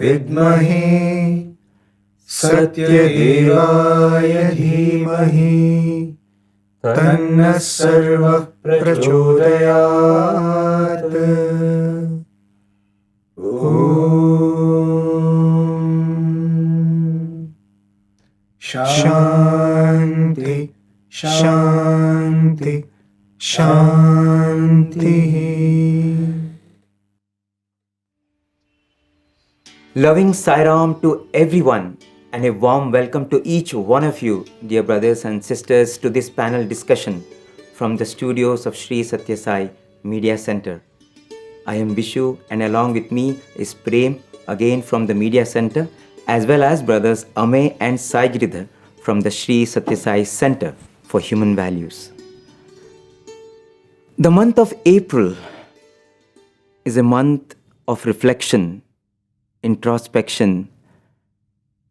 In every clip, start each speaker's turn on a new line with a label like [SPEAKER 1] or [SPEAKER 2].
[SPEAKER 1] विद्महे सत्यदेवाय धीमहि तन्नः सर्वः प्रचोदयात्। शान्ति शान्ति शान्तिः।
[SPEAKER 2] Loving Sairam to everyone and a warm welcome to each one of you, dear brothers and sisters, to this panel discussion from the studios of Sri Sathya Sai Media Center. I am Vishu and along with me is Prem, again from the Media Center, as well as brothers Amey and Sai Giridhar from the Sri Sathya Sai Center for Human Values. The month of April is a month of reflection, introspection,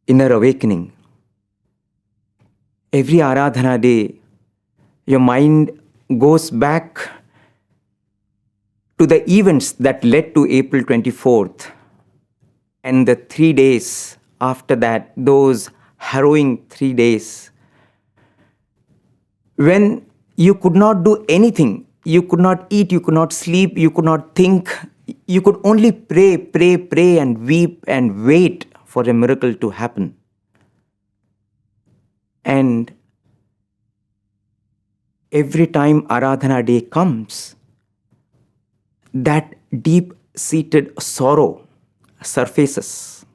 [SPEAKER 2] inner awakening. Every Aradhana day, your mind goes back to the events that led to April 24th and the 3 days after that, those harrowing 3 days when you could not do anything. You could not eat, you could not sleep, you could not think. You could only pray, pray, pray and weep and wait for a miracle to happen. And every time Aradhana Day comes, that deep-seated sorrow surfaces,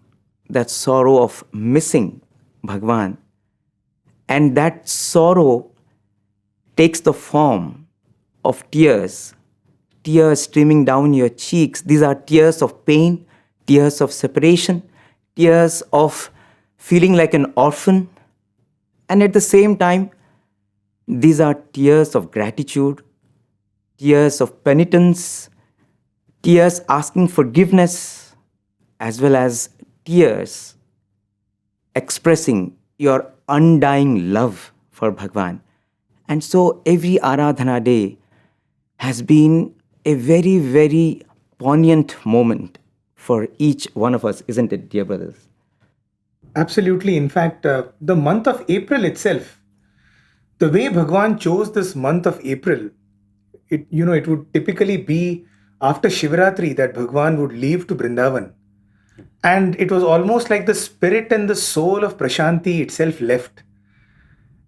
[SPEAKER 2] that sorrow of missing Bhagawan. And that sorrow takes the form of tears streaming down your cheeks. These are tears of pain, tears of separation, tears of feeling like an orphan. And at the same time, these are tears of gratitude, tears of penitence, tears asking forgiveness, as well as tears expressing your undying love for Bhagavan. And so every Aradhana Day has been a very, very poignant moment for each one of us, isn't it, dear brothers?
[SPEAKER 1] Absolutely. In fact, the month of April itself, the way Bhagavan chose this month of April, it would typically be after Shivaratri that Bhagavan would leave to Vrindavan. And it was almost like the spirit and the soul of Prasanthi itself left.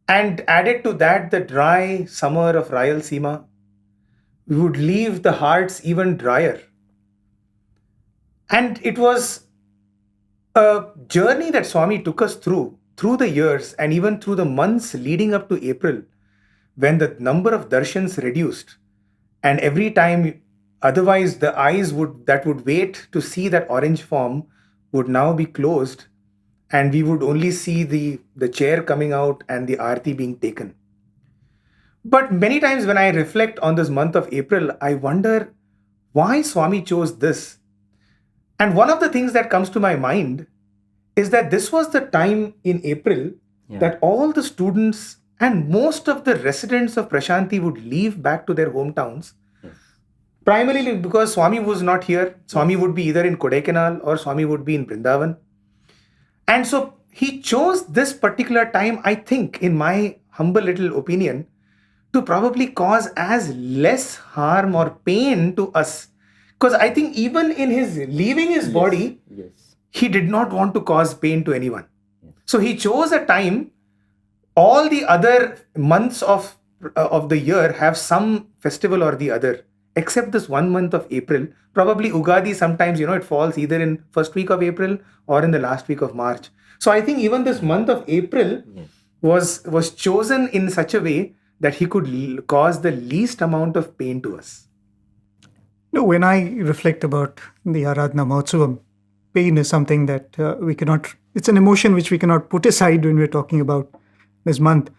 [SPEAKER 1] And added to that, the dry summer of Rayalaseema, we would leave the hearts even drier. And it was a journey that Swami took us through the years and even through the months leading up to April, when the number of darshans reduced. And every time, otherwise the eyes that would wait to see that orange form would now be closed, and we would only see the chair coming out and the aarti being taken. But many times when I reflect on this month of April, I wonder why Swami chose this. And one of the things that comes to my mind is that this was the time in April that all the students and most of the residents of Prasanthi would leave back to their hometowns. Yes. Primarily because Swami was not here. Swami would be either in Kodaikanal or Swami would be in Vrindavan. And so he chose this particular time, I think, in my humble little opinion, to probably cause as less harm or pain to us. Because I think even in his leaving his body, he did not want to cause pain to anyone. So he chose a time. All the other months of the year have some festival or the other, except this one month of April. Probably Ugadi sometimes, it falls either in first week of April or in the last week of March. So I think even this month of April was chosen in such a way that he could cause the least amount of pain to us.
[SPEAKER 3] No, when I reflect about the Aradhana Mahotsavam, pain is something that we cannot, it's an emotion which we cannot put aside when we're talking about this month.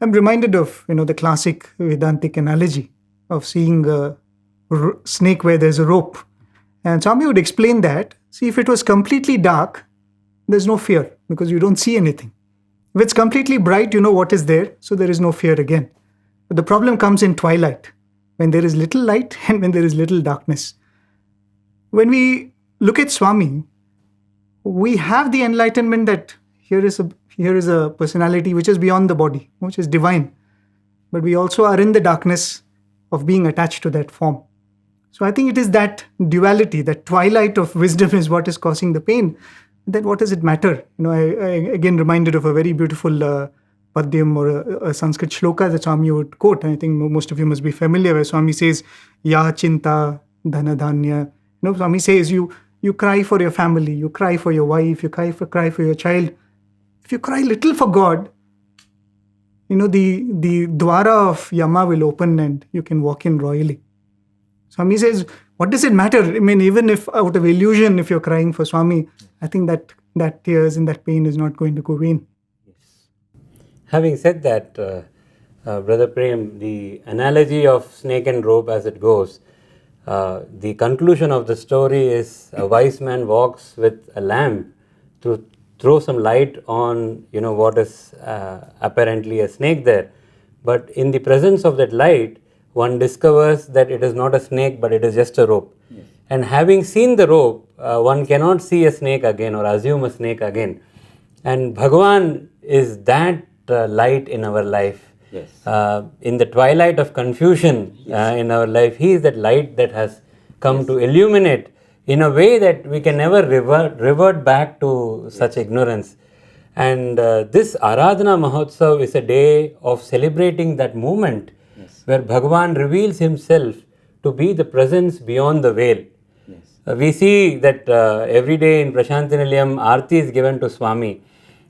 [SPEAKER 3] I'm reminded of, the classic Vedantic analogy of seeing a snake where there's a rope. And Swami would explain that, see, if it was completely dark, there's no fear because you don't see anything. If it's completely bright, you know what is there, so there is no fear again. But the problem comes in twilight, when there is little light and when there is little darkness. When we look at Swami, we have the enlightenment that here is a personality which is beyond the body, which is divine, but we also are in the darkness of being attached to that form. So I think it is that duality, that twilight of wisdom is what is causing the pain. Then what does it matter? I again reminded of a very beautiful padyam or a Sanskrit shloka that Swami would quote. I think most of you must be familiar, where Swami says, Ya chinta dhana dhanya. Swami says, you cry for your family, you cry for your wife, you cry for your child. If you cry little for God, the dwara of Yama will open and you can walk in royally. Swami says, what does it matter? I mean, even if out of illusion, if you're crying for Swami, I think that tears and that pain is not going to go vain.
[SPEAKER 4] Having said that, Brother Prem, the analogy of snake and rope as it goes, the conclusion of the story is a wise man walks with a lamp to throw some light on, what is apparently a snake there. But in the presence of that light, one discovers that it is not a snake, but it is just a rope. Yes. And having seen the rope, one cannot see a snake again or assume a snake again. And Bhagawan is that light in our life.
[SPEAKER 2] Yes.
[SPEAKER 4] In the twilight of confusion in our life, he is that light that has come to illuminate in a way that we can never revert back to such ignorance. And this Aradhana Mahotsavam is a day of celebrating that moment where Bhagavan reveals himself to be the presence beyond the veil. Yes. We see that every day in Prasanthi Nilayam, Aarti is given to Swami.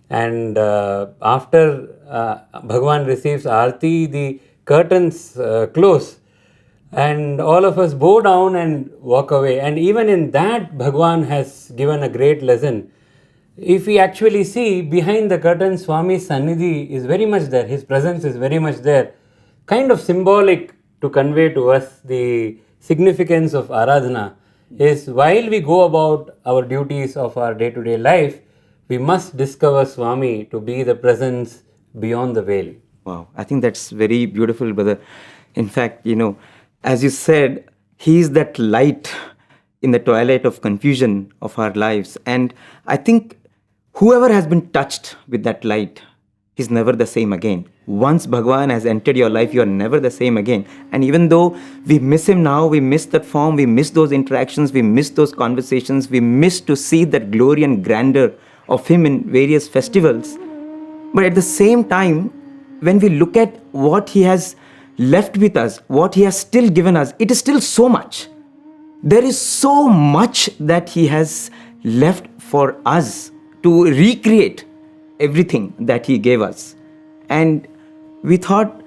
[SPEAKER 4] And after Bhagavan receives Aarti, the curtains close. And all of us bow down and walk away. And even in that, Bhagavan has given a great lesson. If we actually see behind the curtain, Swami's Sannidhi is very much there. His presence is very much there. Kind of symbolic to convey to us the significance of Aradhana is while we go about our duties of our day-to-day life, we must discover Swami to be the presence beyond the veil.
[SPEAKER 2] Wow, I think that's very beautiful, brother. In fact, as you said, he is that light in the twilight of confusion of our lives. And I think whoever has been touched with that light is never the same again. Once Bhagavan has entered your life, you are never the same again. And even though we miss him now, we miss that form, we miss those interactions, we miss those conversations, we miss to see that glory and grandeur of him in various festivals. But at the same time, when we look at what he has left with us, what he has still given us, it is still so much. There is so much that he has left for us to recreate everything that he gave us. And we thought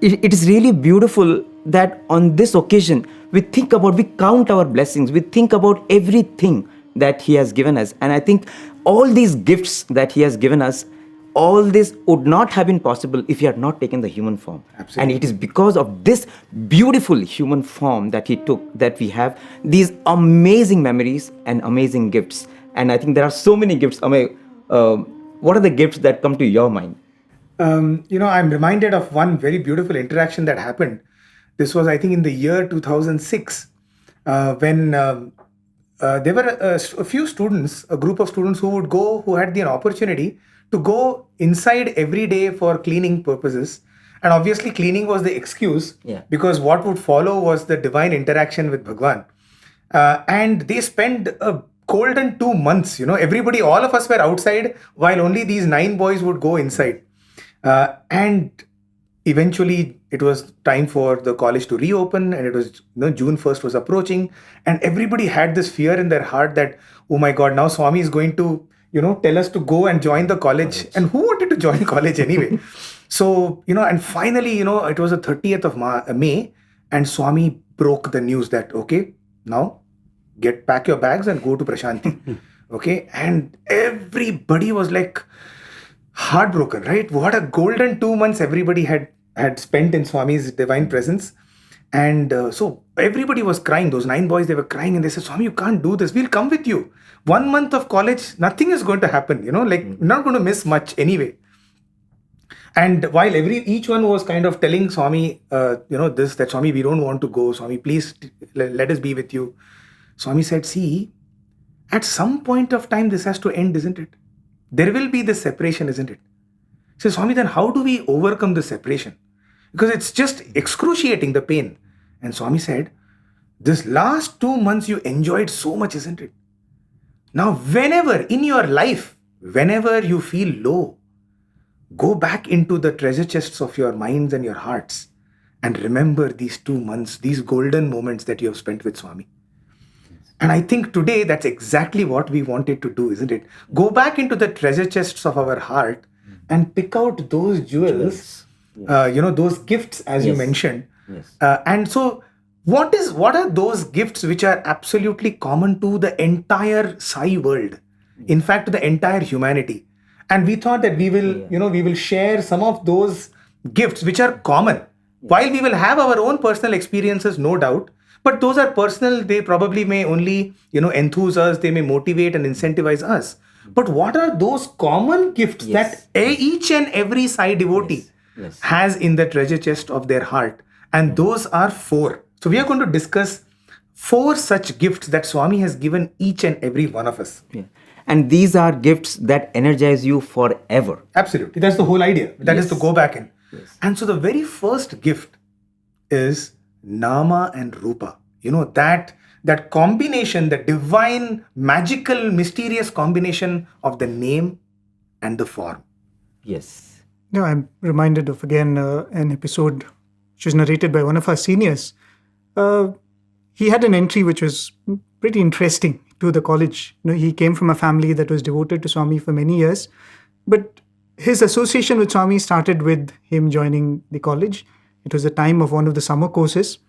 [SPEAKER 2] it is really beautiful that on this occasion, we count our blessings, we think about everything that he has given us. And I think all these gifts that he has given us, all this would not have been possible if he had not taken the human form.
[SPEAKER 1] Absolutely.
[SPEAKER 2] And it is because of this beautiful human form that he took that we have these amazing memories and amazing gifts. And I think there are so many gifts. What are the gifts that come to your mind?
[SPEAKER 1] I'm reminded of one very beautiful interaction that happened. This was, I think, in the year 2006, when there were a few students, a group of students who had the opportunity to go inside every day for cleaning purposes. And obviously cleaning was the excuse, because what would follow was the divine interaction with Bhagavan. And they spent a golden 2 months, everybody, all of us were outside while only these 9 boys would go inside. And eventually it was time for the college to reopen, and it was, June 1st was approaching, and everybody had this fear in their heart that, oh my God, now Swami is going to, tell us to go and join the college. And who wanted to join college anyway? So, and finally, it was the 30th of May, and Swami broke the news that, okay, now pack your bags and go to Prasanthi. Okay. And everybody was like heartbroken, right? What a golden 2 months everybody had spent in Swami's divine presence. And so everybody was crying. Those 9 boys, they were crying, and they said, Swami, you can't do this. We'll come with you. 1 month of college, nothing is going to happen, we're not going to miss much anyway. And while each one was kind of telling Swami, that Swami, we don't want to go. Swami, please let us be with you. Swami said, see, At some point of time, this has to end, isn't it? There will be this separation, isn't it? So, Swami, then how do we overcome the separation? Because it's just excruciating, the pain. And Swami said, this last 2 months you enjoyed so much, isn't it? Now, whenever in your life, whenever you feel low, go back into the treasure chests of your minds and your hearts and remember these 2 months, these golden moments that you have spent with Swami. And I think today that's exactly what we wanted to do, isn't it? Go back into the treasure chests of our heart and pick out those jewels, those gifts, as you
[SPEAKER 2] Yes.
[SPEAKER 1] mentioned.
[SPEAKER 2] Yes.
[SPEAKER 1] And so, what are those gifts which are absolutely common to the entire Sai world? In fact, the entire humanity. And we thought that we will share some of those gifts which are common. While we will have our own personal experiences, no doubt, but those are personal. They probably may only, enthuse us. They may motivate and incentivize us. But what are those common gifts
[SPEAKER 2] Yes.
[SPEAKER 1] that each and every Sai devotee
[SPEAKER 2] Yes.
[SPEAKER 1] has in the treasure chest of their heart? And those are 4. So we are going to discuss 4 such gifts that Swami has given each and every one of us.
[SPEAKER 2] Yeah. And these are gifts that energize you forever.
[SPEAKER 1] Absolutely. That's the whole idea. That is
[SPEAKER 2] Yes.
[SPEAKER 1] to go back in.
[SPEAKER 2] Yes.
[SPEAKER 1] And so the very first gift is Nama and Rupa. That combination, the divine, magical, mysterious combination of the name and the form.
[SPEAKER 2] Yes.
[SPEAKER 3] I'm reminded of again an episode which was narrated by one of our seniors. He had an entry which was pretty interesting to the college. He came from a family that was devoted to Swami for many years, but his association with Swami started with him joining the college. It was the time of one of the summer courses.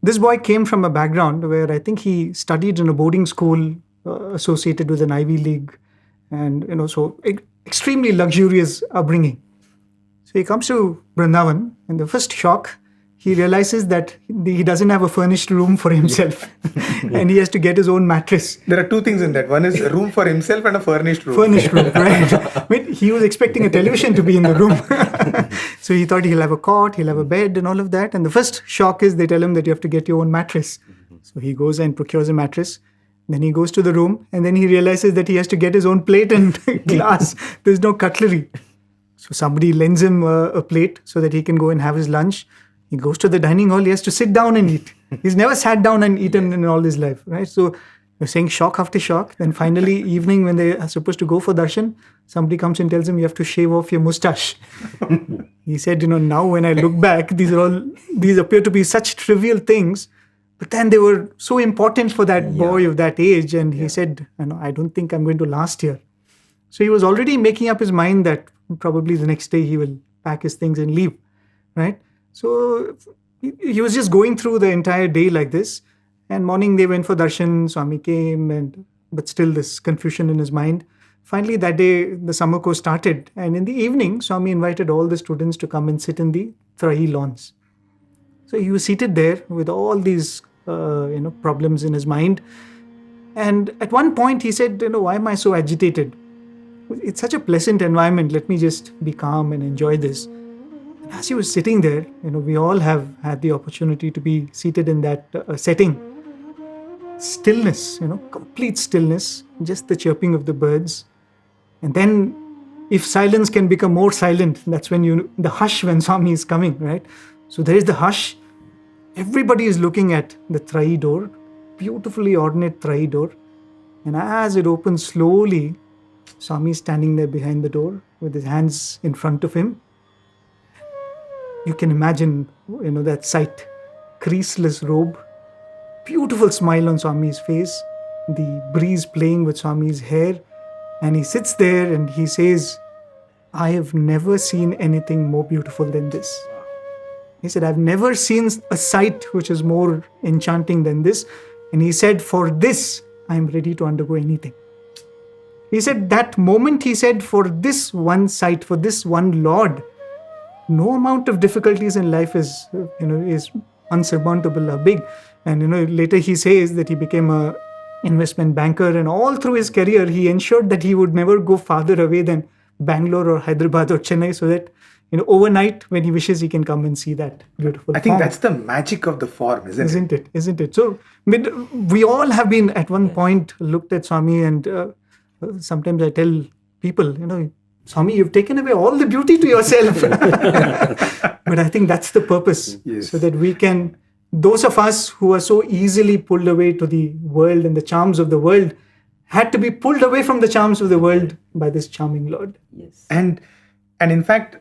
[SPEAKER 3] This boy came from a background where I think he studied in a boarding school associated with an Ivy League, and extremely luxurious upbringing. So he comes to Vrindavan, and the first shock, he realizes that he doesn't have a furnished room for himself, and he has to get his own mattress.
[SPEAKER 1] There are 2 things in that. One is a room for himself and a furnished room.
[SPEAKER 3] Furnished room, right? I mean, he was expecting a television to be in the room. So he thought he'll have a cot, he'll have a bed and all of that. And the first shock is they tell him that you have to get your own mattress. So he goes and procures a mattress. Then he goes to the room, and then he realizes that he has to get his own plate and glass. There's no cutlery. So somebody lends him a plate so that he can go and have his lunch. He goes to the dining hall, he has to sit down and eat. He's never sat down and eaten in all his life, right? So you're saying shock after shock. Then finally, evening when they are supposed to go for darshan, somebody comes and tells him you have to shave off your mustache. He said, now when I look back, these appear to be such trivial things, but then they were so important for that boy of that age. And he said, I don't think I'm going to last here. So he was already making up his mind that probably the next day he will pack his things and leave, right? So he was just going through the entire day like this. And morning they went for darshan, Swami came, but still this confusion in his mind. Finally that day the summer course started, and in the evening Swami invited all the students to come and sit in the Trahi lawns. So he was seated there with all these problems in his mind. And at one point he said, why am I so agitated? It's such a pleasant environment. Let me just be calm and enjoy this. And as he was sitting there, we all have had the opportunity to be seated in that setting. Stillness, complete stillness, just the chirping of the birds. And then if silence can become more silent, that's when the hush when Swami is coming, right? So there is the hush. Everybody is looking at the Trahi door, beautifully ornate Trahi door. And as it opens slowly, Swami is standing there behind the door with his hands in front of him. You can imagine, that sight. Creaseless robe, beautiful smile on Swami's face, the breeze playing with Swami's hair. And he sits there and he says, I have never seen anything more beautiful than this. He said, I've never seen a sight which is more enchanting than this. And he said, for this, I'm ready to undergo anything. He said, that moment, he said, for this one sight, for this one Lord, no amount of difficulties in life is unsurmountable or big. And, later he says that he became a investment banker, and all through his career, he ensured that he would never go farther away than Bangalore or Hyderabad or Chennai, so that overnight when he wishes he can come and see that beautiful
[SPEAKER 1] I think
[SPEAKER 3] form.
[SPEAKER 1] that's the magic of the form, isn't it?
[SPEAKER 3] Isn't it? So we all have been at one point looked at Swami, and sometimes I tell people, Swami, you've taken away all the beauty to yourself. But I think that's the purpose,
[SPEAKER 1] Yes.
[SPEAKER 3] so that we can, those of us who are so easily pulled away to the world and the charms of the world, had to be pulled away from the charms of the world by this charming Lord.
[SPEAKER 2] Yes.
[SPEAKER 1] And in fact,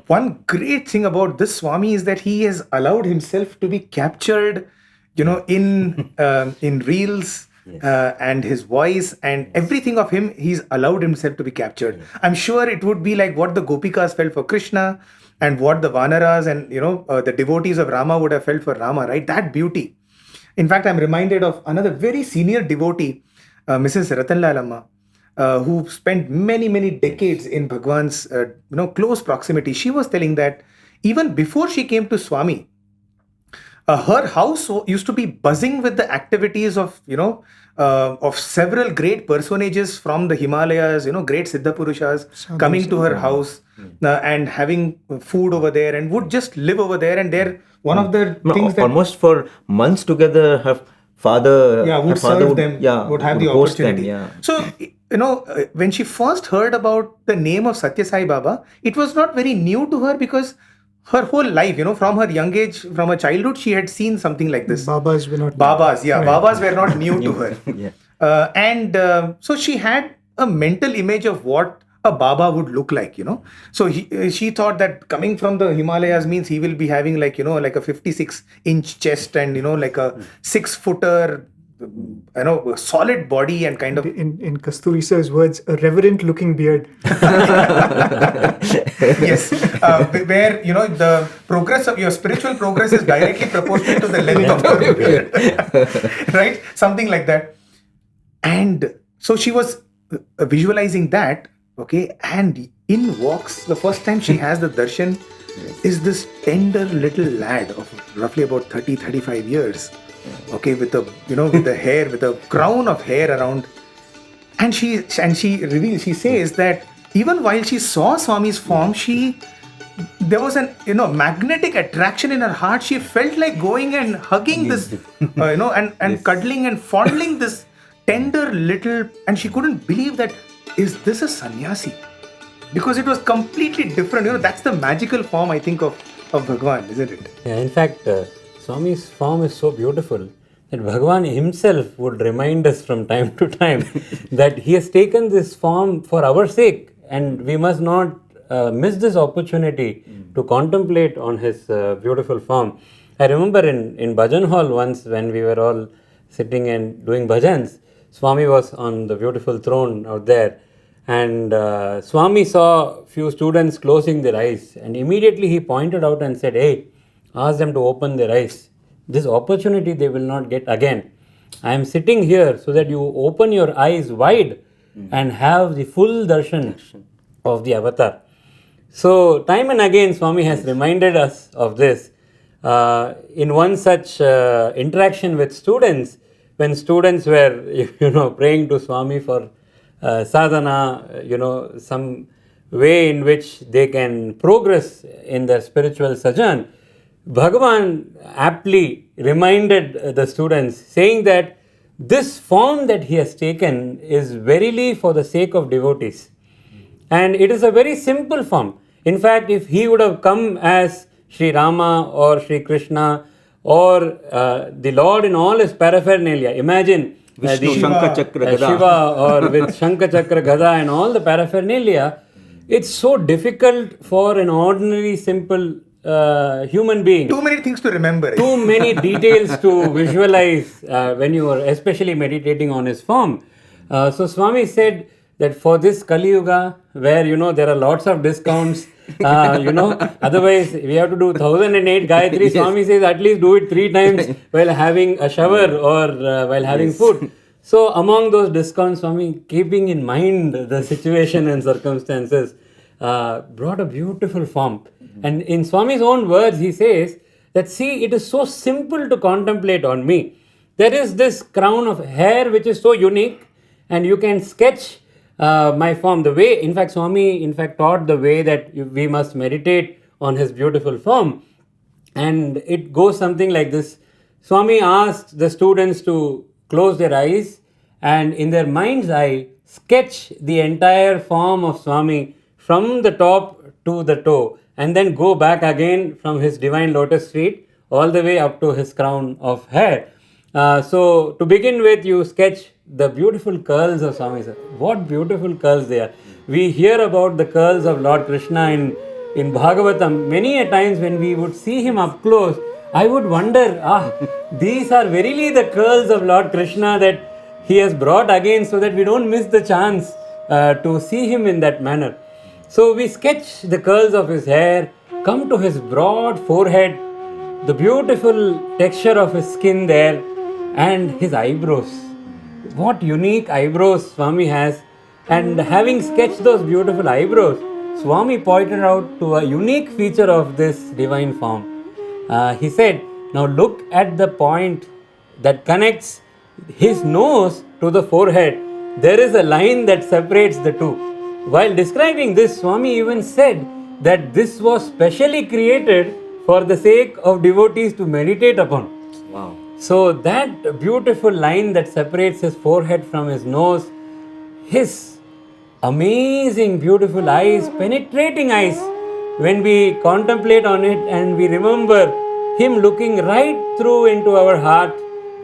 [SPEAKER 1] one great thing about this Swami is that he has allowed himself to be captured, in reels. And his voice and everything of him, he's allowed himself to be captured. I'm sure it would be like what the Gopikas felt for Krishna and what the Vanaras and the devotees of Rama would have felt for Rama, right? That beauty. In fact, I'm reminded of another very senior devotee, Mrs. Ratanlal Amma, who spent many, many decades in Bhagwan's close proximity. She was telling that even before she came to Swami, her house used to be buzzing with the activities of several great personages from the Himalayas, great Siddha Purushas coming to her house and having food over there, and would just live over there. And there, one of the things that
[SPEAKER 2] Almost for months together, her father,
[SPEAKER 1] would serve them, would have the
[SPEAKER 2] host them,
[SPEAKER 1] opportunity. So, when she first heard about the name of Satya Sai Baba, it was not very new to her, because her whole life, from her young age, from her childhood, she had seen something like this.
[SPEAKER 3] Babas were not.
[SPEAKER 1] Babas were not new to her.
[SPEAKER 2] Yeah.
[SPEAKER 1] So she had a mental image of what a Baba would look like, So she thought that coming from the Himalayas means he will be having like a 56-inch chest and, like a 6-footer, solid body and kind of...
[SPEAKER 3] In Kasturi sir's words, a reverent looking beard.
[SPEAKER 1] Yes, where the progress of your spiritual progress is directly proportional to the length of your beard, right? Something like that. And so she was visualizing that, okay, and in walks, the first time she has the darshan, is this tender little lad of roughly about 30-35 years, okay, with the hair, with a crown of hair around. And she reveals, she says that even while she saw Swami's form, there was an magnetic attraction in her heart. She felt like going and hugging this, and cuddling and fondling this tender little, and she couldn't believe that, is this a sannyasi? Because it was completely different. That's the magical form, I think, of Bhagawan, isn't it?
[SPEAKER 4] Yeah, in fact, Swami's form is so beautiful that Bhagavan himself would remind us from time to time that he has taken this form for our sake, and we must not miss this opportunity to contemplate on his beautiful form. I remember in Bhajan Hall once, when we were all sitting and doing bhajans, Swami was on the beautiful throne out there, and Swami saw few students closing their eyes, and immediately he pointed out and said, "Hey, ask them to open their eyes. This opportunity they will not get again. I am sitting here so that you open your eyes wide and have the full darshan of the avatar." So time and again Swami has reminded us of this. In one such interaction with students, when students were praying to Swami for sadhana, some way in which they can progress in their spiritual sojourn, Bhagavan aptly reminded the students, saying that this form that he has taken is verily for the sake of devotees. And it is a very simple form. In fact, if he would have come as Sri Rama or Sri Krishna or the Lord in all his paraphernalia, imagine
[SPEAKER 2] Vishnu,
[SPEAKER 4] the
[SPEAKER 2] Shankha Chakra Gada.
[SPEAKER 4] Shiva, or with Shankha Chakra Gada and all the paraphernalia, it's so difficult for an ordinary simple human being.
[SPEAKER 1] Too many things to remember.
[SPEAKER 4] Too many details to visualize when you are especially meditating on his form. So Swami said that for this Kali Yuga, where there are lots of discounts, otherwise we have to do 1008 Gayatri.
[SPEAKER 2] Yes.
[SPEAKER 4] Swami says at least do it 3 times while having a shower or while having food. So among those discounts, Swami, keeping in mind the situation and circumstances, brought a beautiful form. And in Swami's own words, he says that, see, it is so simple to contemplate on me. There is this crown of hair which is so unique, and you can sketch my form, the way, in fact, Swami, in fact, taught the way that we must meditate on his beautiful form. And it goes something like this. Swami asked the students to close their eyes and in their mind's eye sketch the entire form of Swami from the top to the toe, and then go back again from his divine lotus feet all the way up to his crown of hair. So to begin with, you sketch the beautiful curls of Swami. Sir. What beautiful curls they are. We hear about the curls of Lord Krishna in Bhagavatam. Many a times when we would see him up close, I would wonder, these are verily the curls of Lord Krishna that he has brought again, so that we don't miss the chance to see him in that manner. So we sketch the curls of his hair, come to his broad forehead, the beautiful texture of his skin there, and his eyebrows. What unique eyebrows Swami has. And having sketched those beautiful eyebrows, Swami pointed out to a unique feature of this divine form. He said, now look at the point that connects his nose to the forehead. There is a line that separates the two. While describing this, Swami even said that this was specially created for the sake of devotees to meditate upon.
[SPEAKER 2] Wow.
[SPEAKER 4] So that beautiful line that separates his forehead from his nose, his amazing beautiful eyes, penetrating eyes, when we contemplate on it and we remember him looking right through into our heart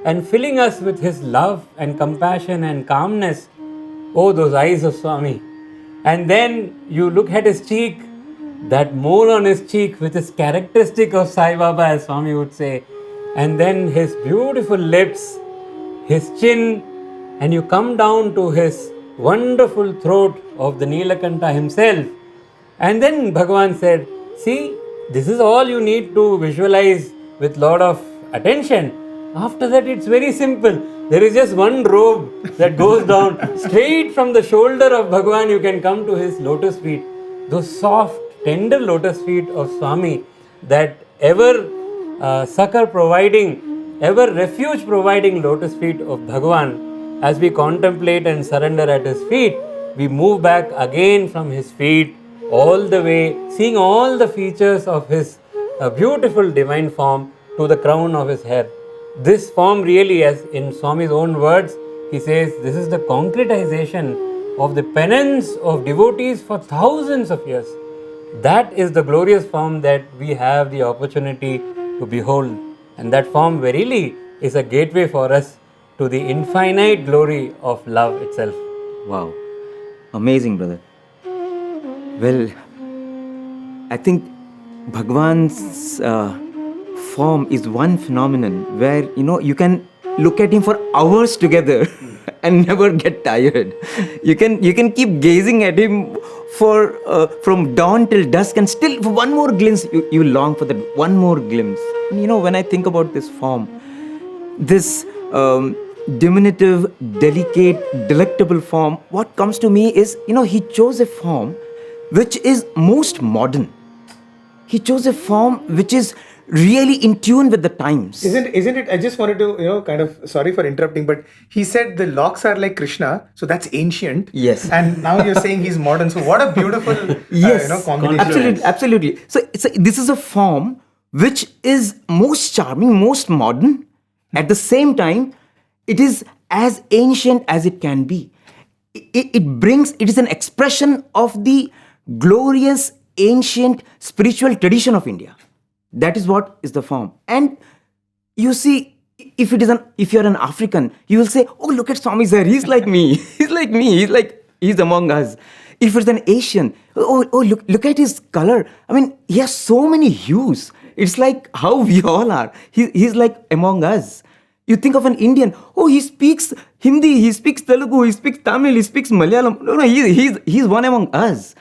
[SPEAKER 4] and filling us with his love and compassion and calmness. Oh, those eyes of Swami. And then you look at his cheek, that mole on his cheek with his characteristic of Sai Baba, as Swami would say, and then his beautiful lips, his chin, and you come down to his wonderful throat of the Nilakanta himself. And then Bhagawan said, see, this is all you need to visualize with lot of attention. After that, it's very simple. There is just one robe that goes down. Straight from the shoulder of Bhagawan, you can come to his lotus feet. Those soft, tender lotus feet of Swami, that ever succor providing, ever refuge providing lotus feet of Bhagavan. As we contemplate and surrender at his feet, we move back again from his feet all the way, seeing all the features of his beautiful divine form to the crown of his hair. This form really, as in Swami's own words, he says, this is the concretization of the penance of devotees for thousands of years. That is the glorious form that we have the opportunity to behold. And that form verily is a gateway for us to the infinite glory of love itself.
[SPEAKER 2] Wow. Amazing, brother. Well, I think Bhagwan's form is one phenomenon where, you can look at him for hours together and never get tired. You can keep gazing at him for from dawn till dusk, and still for one more glimpse, you long for that one more glimpse. And when I think about this form, this diminutive, delicate, delectable form, what comes to me is, he chose a form which is most modern. He chose a form which is really in tune with the times.
[SPEAKER 1] Isn't it? I just wanted to, kind of, sorry for interrupting, but he said the locks are like Krishna, so that's ancient.
[SPEAKER 2] Yes.
[SPEAKER 1] And now you're saying he's modern. So what a beautiful,
[SPEAKER 2] Yes,
[SPEAKER 1] combination.
[SPEAKER 2] absolutely. So this is a form which is most charming, most modern. At the same time, it is as ancient as it can be. It is an expression of the glorious, ancient spiritual tradition of India. That is what is the form. And you see, if you're an African, you will say, oh, look at Swami's hair. He's like me. He's among us. If it's an Asian, oh, look at his color. I mean, he has so many hues. It's like how we all are. He's like among us. You think of an Indian, oh, he speaks Hindi, he speaks Telugu, he speaks Tamil, he speaks Malayalam. No, he's one among us.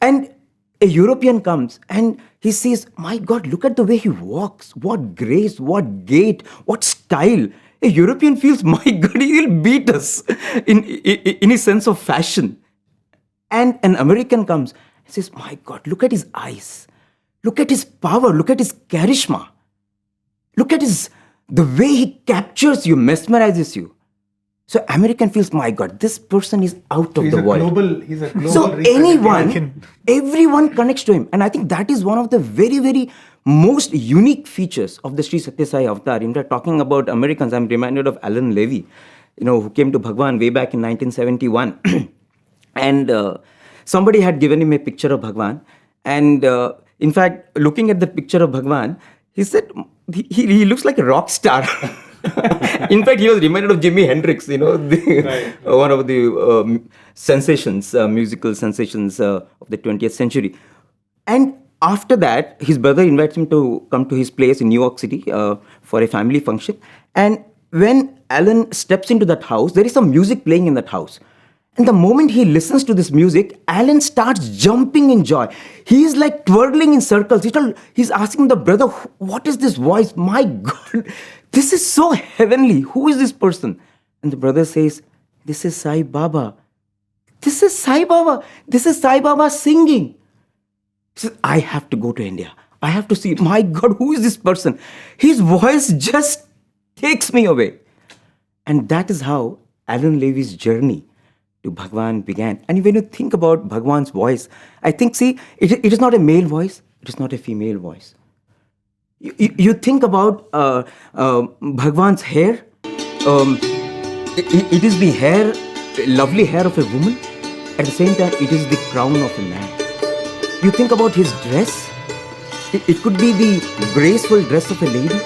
[SPEAKER 2] And a European comes and he says, my God, look at the way he walks. What grace, what gait, what style. A European feels, my God, he'll beat us in his sense of fashion. And an American comes and says, my God, look at his eyes. Look at his power. Look at his charisma. Look at the way he captures you, mesmerizes you. So American feels, my God, this person is out of the world.
[SPEAKER 1] He's a global
[SPEAKER 2] So
[SPEAKER 1] representation.
[SPEAKER 2] everyone connects to him. And I think that is one of the very, very most unique features of the Sri Sathya Sai Avatar. In fact, talking about Americans, I'm reminded of Alan Levy, who came to Bhagawan way back in 1971. And somebody had given him a picture of Bhagawan. And in fact, looking at the picture of Bhagawan, he said, he looks like a rock star. In fact, he was reminded of Jimi Hendrix, one of the sensations, musical sensations of the 20th century. And after that, his brother invites him to come to his place in New York City for a family function. And when Alan steps into that house, there is some music playing in that house. And the moment he listens to this music, Alan starts jumping in joy. He is like twirling in circles. He's asking the brother, what is this voice? My God, this is so heavenly. Who is this person? And the brother says, this is Sai Baba. This is Sai Baba. This is Sai Baba singing. He says, I have to go to India. I have to see, my God, who is this person? His voice just takes me away. And that is how Alan Levy's journey to Bhagawan began. And when you think about Bhagawan's voice, I think, it is not a male voice, it is not a female voice. You think about Bhagawan's hair, it is the hair, lovely hair of a woman. At the same time, it is the crown of a man. You think about his dress, it could be the graceful dress of a lady.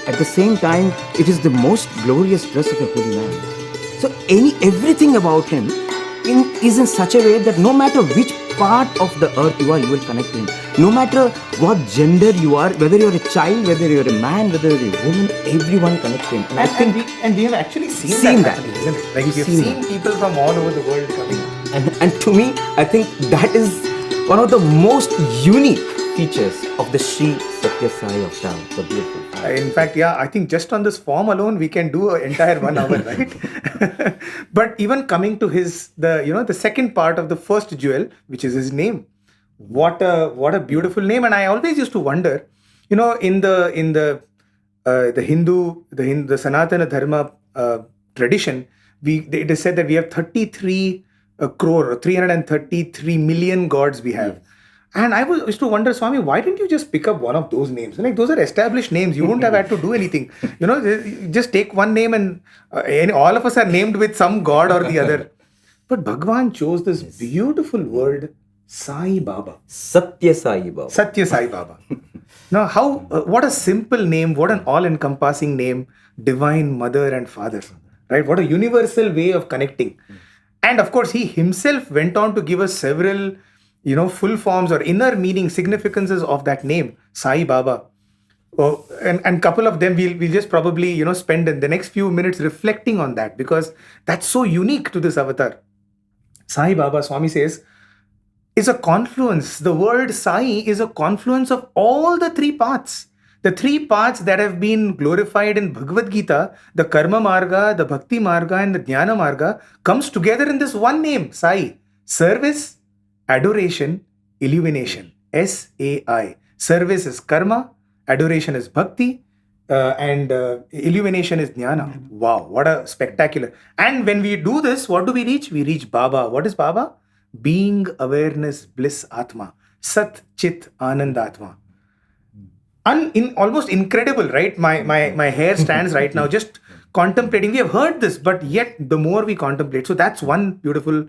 [SPEAKER 2] At the same time, it is the most glorious dress of a holy man. So everything about him is in such a way that no matter which part of the earth you are, you will connect to him. No matter what gender you are, whether you're a child, whether you're a man, whether you're a woman, everyone connects to him.
[SPEAKER 1] And we have actually seen that happening, isn't it? Like, we've seen people from all over the world coming.
[SPEAKER 2] And to me, I think that is one of the most unique features of the Sri Sathya Sai Avatar, the beautiful.
[SPEAKER 1] In fact, I think just on this form alone, we can do an entire 1 hour, right? But even coming to the second part of the first jewel, which is his name. What a beautiful name. And I always used to wonder, in the Hindu, the Sanatana Dharma tradition, it is said that we have 33 crore or 333 million gods we have. And I used to wonder, Swami, why didn't you just pick up one of those names? Like, those are established names. You wouldn't have had to do anything. Just take one name and all of us are named with some god or the other. But Bhagawan chose this beautiful word, Sai Baba.
[SPEAKER 2] Sathya Sai Baba.
[SPEAKER 1] Sathya Sai Baba. Now, what a simple name, what an all-encompassing name, Divine Mother and Father. Right? What a universal way of connecting. And of course, he himself went on to give us several full forms or inner meaning, significances of that name, Sai Baba. And couple of them we'll just probably, spend in the next few minutes reflecting on that, because that's so unique to this avatar. Sai Baba, Swami says, is a confluence. The word Sai is a confluence of all the three paths. The three paths that have been glorified in Bhagavad Gita, the Karma Marga, the Bhakti Marga, and the Jnana Marga, comes together in this one name, Sai. Service, adoration, illumination. SAI. Service is karma, adoration is bhakti, and illumination is jnana. Wow, what a spectacular. And when we do this, what do we reach? We reach Baba. What is Baba? Being, awareness, bliss, Atma. Sat, Chit, Anand, Atma. Almost incredible, right? My hair stands right now just contemplating. We have heard this, but yet the more we contemplate. So that's one beautiful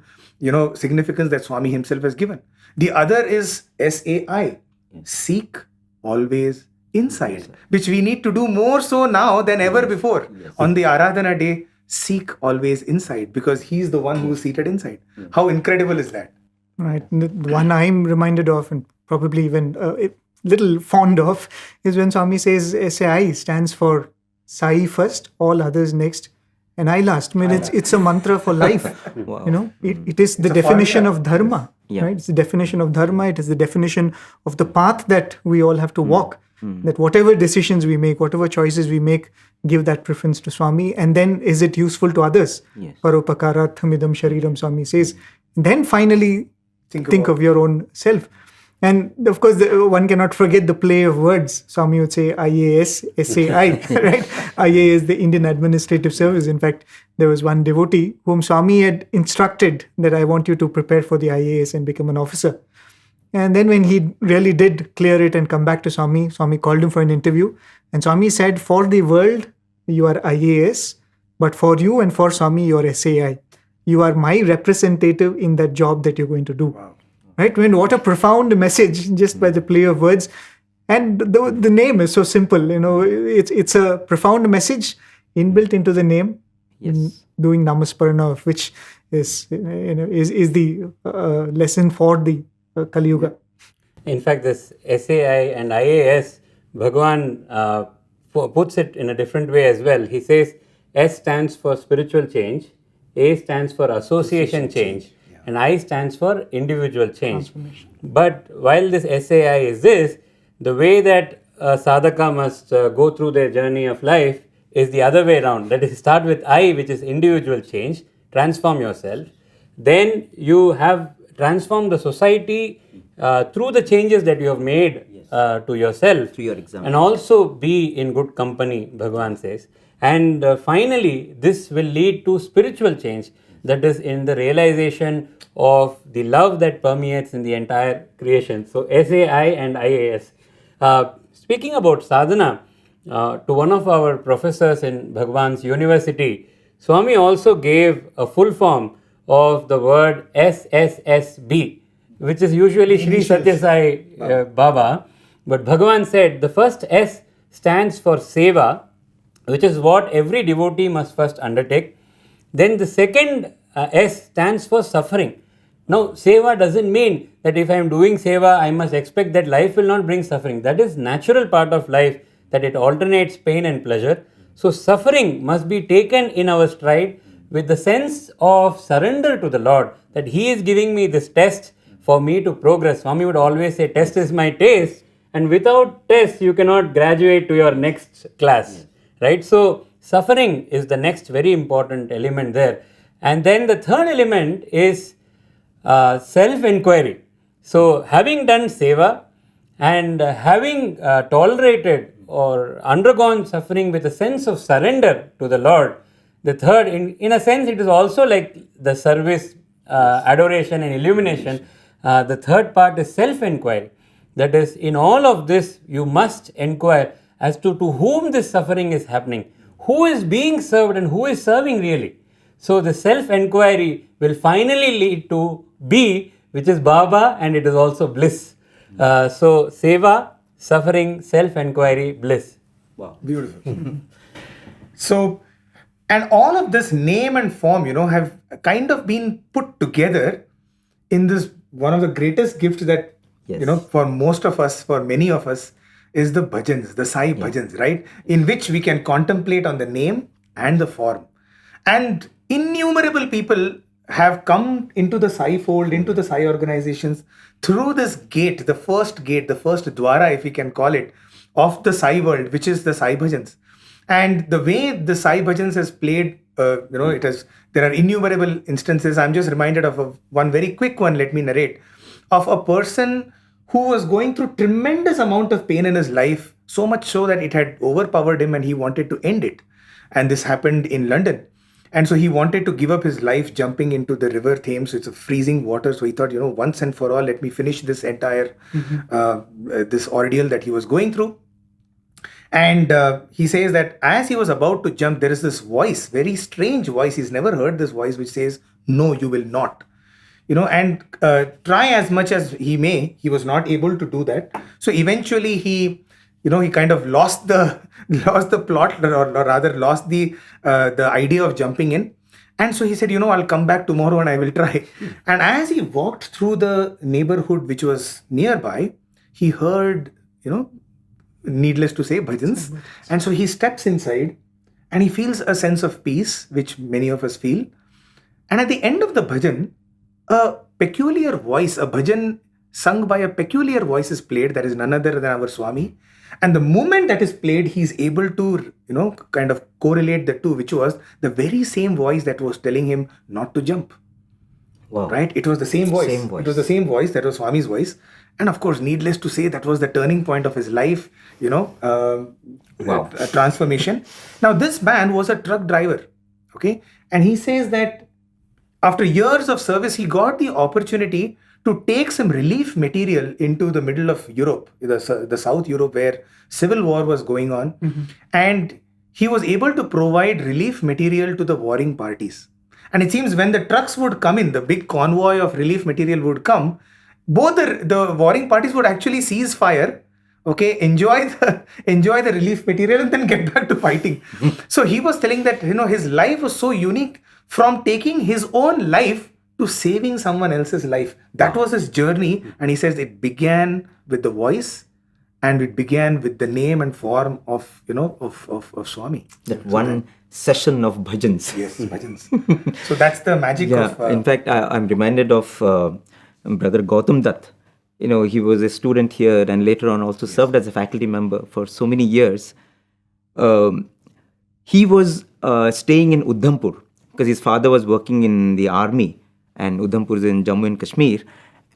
[SPEAKER 1] significance that Swami himself has given. The other is SAI, seek always inside, which we need to do more so now than ever before. On the Aradhana day, seek always inside, because he's the one who is seated inside. How incredible is that?
[SPEAKER 3] Right. The one I'm reminded of, and probably even a little fond of, is when Swami says SAI stands for Sai first, all others next, and I last. I mean, it's a mantra for life.
[SPEAKER 2] Wow.
[SPEAKER 3] It is the definition of dharma.
[SPEAKER 2] Yeah.
[SPEAKER 3] Right? It's the definition of dharma. It is the definition of the path that we all have to walk. That whatever decisions we make, whatever choices we make, give that preference to Swami. And then is it useful to others?
[SPEAKER 2] Yes.
[SPEAKER 3] Paropakaratham idam shariram, Swami says. Then finally think of your own self. And of course, one cannot forget the play of words. Swami would say IAS, SAI, right? IA is the Indian Administrative Service. In fact, there was one devotee whom Swami had instructed that I want you to prepare for the IAS and become an officer. And then when he really did clear it and come back to Swami, Swami called him for an interview. And Swami said, for the world, you are IAS, but for you and for Swami, you are SAI. You are my representative in that job that you're going to do.
[SPEAKER 1] Wow.
[SPEAKER 3] Right? When what a profound message just by the play of words. And the name is so simple. It's a profound message inbuilt into the name.
[SPEAKER 2] Yes.
[SPEAKER 3] Doing Namasparana, of which is the lesson for the Kali Yuga.
[SPEAKER 4] In fact, this SAI and IAS, Bhagawan puts it in a different way as well. He says S stands for spiritual change, A stands for association change, and I stands for individual change. But while this SAI is this, the way that a sadhaka must go through their journey of life is the other way around. That is, start with I, which is individual change, transform yourself. Then you have transformed the society through the changes that you have made to yourself.
[SPEAKER 2] Through your example.
[SPEAKER 4] And also be in good company, Bhagavan says. And finally, this will lead to spiritual change, that is in the realization of the love that permeates in the entire creation. So SAI and IAS. Speaking about sadhana, to one of our professors in Bhagavan's university, Swami also gave a full form of the word SSSB, which is usually Sri Sathya Sai Baba. But Bhagavan said the first S stands for Seva, which is what every devotee must first undertake. Then the second S stands for suffering. Now, Seva doesn't mean that if I am doing Seva, I must expect that life will not bring suffering. That is natural part of life, that it alternates pain and pleasure. So, suffering must be taken in our stride with the sense of surrender to the Lord, that He is giving me this test for me to progress. Swami would always say, test is my taste, and without test, you cannot graduate to your next class. Right? So, suffering is the next very important element there. And then the third element is self-inquiry. So, having done seva and having tolerated or undergone suffering with a sense of surrender to the Lord, the third, in a sense, it is also like the service, adoration and illumination. The third part is self-inquiry. That is, in all of this, you must inquire as to whom this suffering is happening, who is being served and who is serving really. So the self-inquiry will finally lead to B, which is Baba, and it is also bliss. So seva, suffering, self-inquiry, bliss.
[SPEAKER 2] Wow.
[SPEAKER 1] Beautiful. So, and all of this name and form, have kind of been put together in this one of the greatest gifts that, for most of us, for many of us, is the bhajans, the Sai bhajans, right? In which we can contemplate on the name and the form. And innumerable people have come into the Sai fold, into the Sai organizations through this gate, the first dwara, if we can call it, of the Sai world, which is the Sai bhajans. And the way the Sai bhajans has played, there are innumerable instances. I'm just reminded of one very quick one, let me narrate, of a person who was going through tremendous amount of pain in his life, so much so that it had overpowered him and he wanted to end it. And this happened in London. And so he wanted to give up his life jumping into the river Thames. It's a freezing water. So he thought, once and for all, let me finish this entire, this ordeal that he was going through. And he says that as he was about to jump, there is this voice, very strange voice. He's never heard this voice, which says, no, you will not. And try as much as he may, he was not able to do that. So eventually he kind of lost the plot, or rather lost the idea of jumping in. And so he said, I'll come back tomorrow and I will try. And as he walked through the neighborhood which was nearby, he heard, needless to say, bhajans. And so he steps inside and he feels a sense of peace, which many of us feel. And at the end of the bhajan, a peculiar voice, a bhajan sung by a peculiar voice is played, that is none other than our Swami. And the moment that is played, he's able to, kind of correlate the two, which was the very same voice that was telling him not to jump.
[SPEAKER 2] Wow.
[SPEAKER 1] Right? It was the same voice.
[SPEAKER 2] Same voice.
[SPEAKER 1] It was the same voice, that was Swami's voice. And of course, needless to say, that was the turning point of his life, a transformation. Now, this man was a truck driver, okay? And he says that after years of service, he got the opportunity to take some relief material into the middle of Europe, the South Europe, where civil war was going on. And he was able to provide relief material to the warring parties. And it seems when the trucks would come in, the big convoy of relief material would come, both the warring parties would actually cease fire, okay, enjoy the relief material and then get back to fighting. So he was telling that, his life was so unique, from taking his own life to saving someone else's life. That was his journey. And he says it began with the voice, and it began with the name and form of Swami.
[SPEAKER 2] That one session of bhajans.
[SPEAKER 1] Yes, bhajans. So that's the magic of...
[SPEAKER 2] In fact, I'm reminded of Brother Gautam Dutt. He was a student here and later on also served as a faculty member for so many years. He was staying in Udhampur because his father was working in the army, and Udhampur is in Jammu and Kashmir.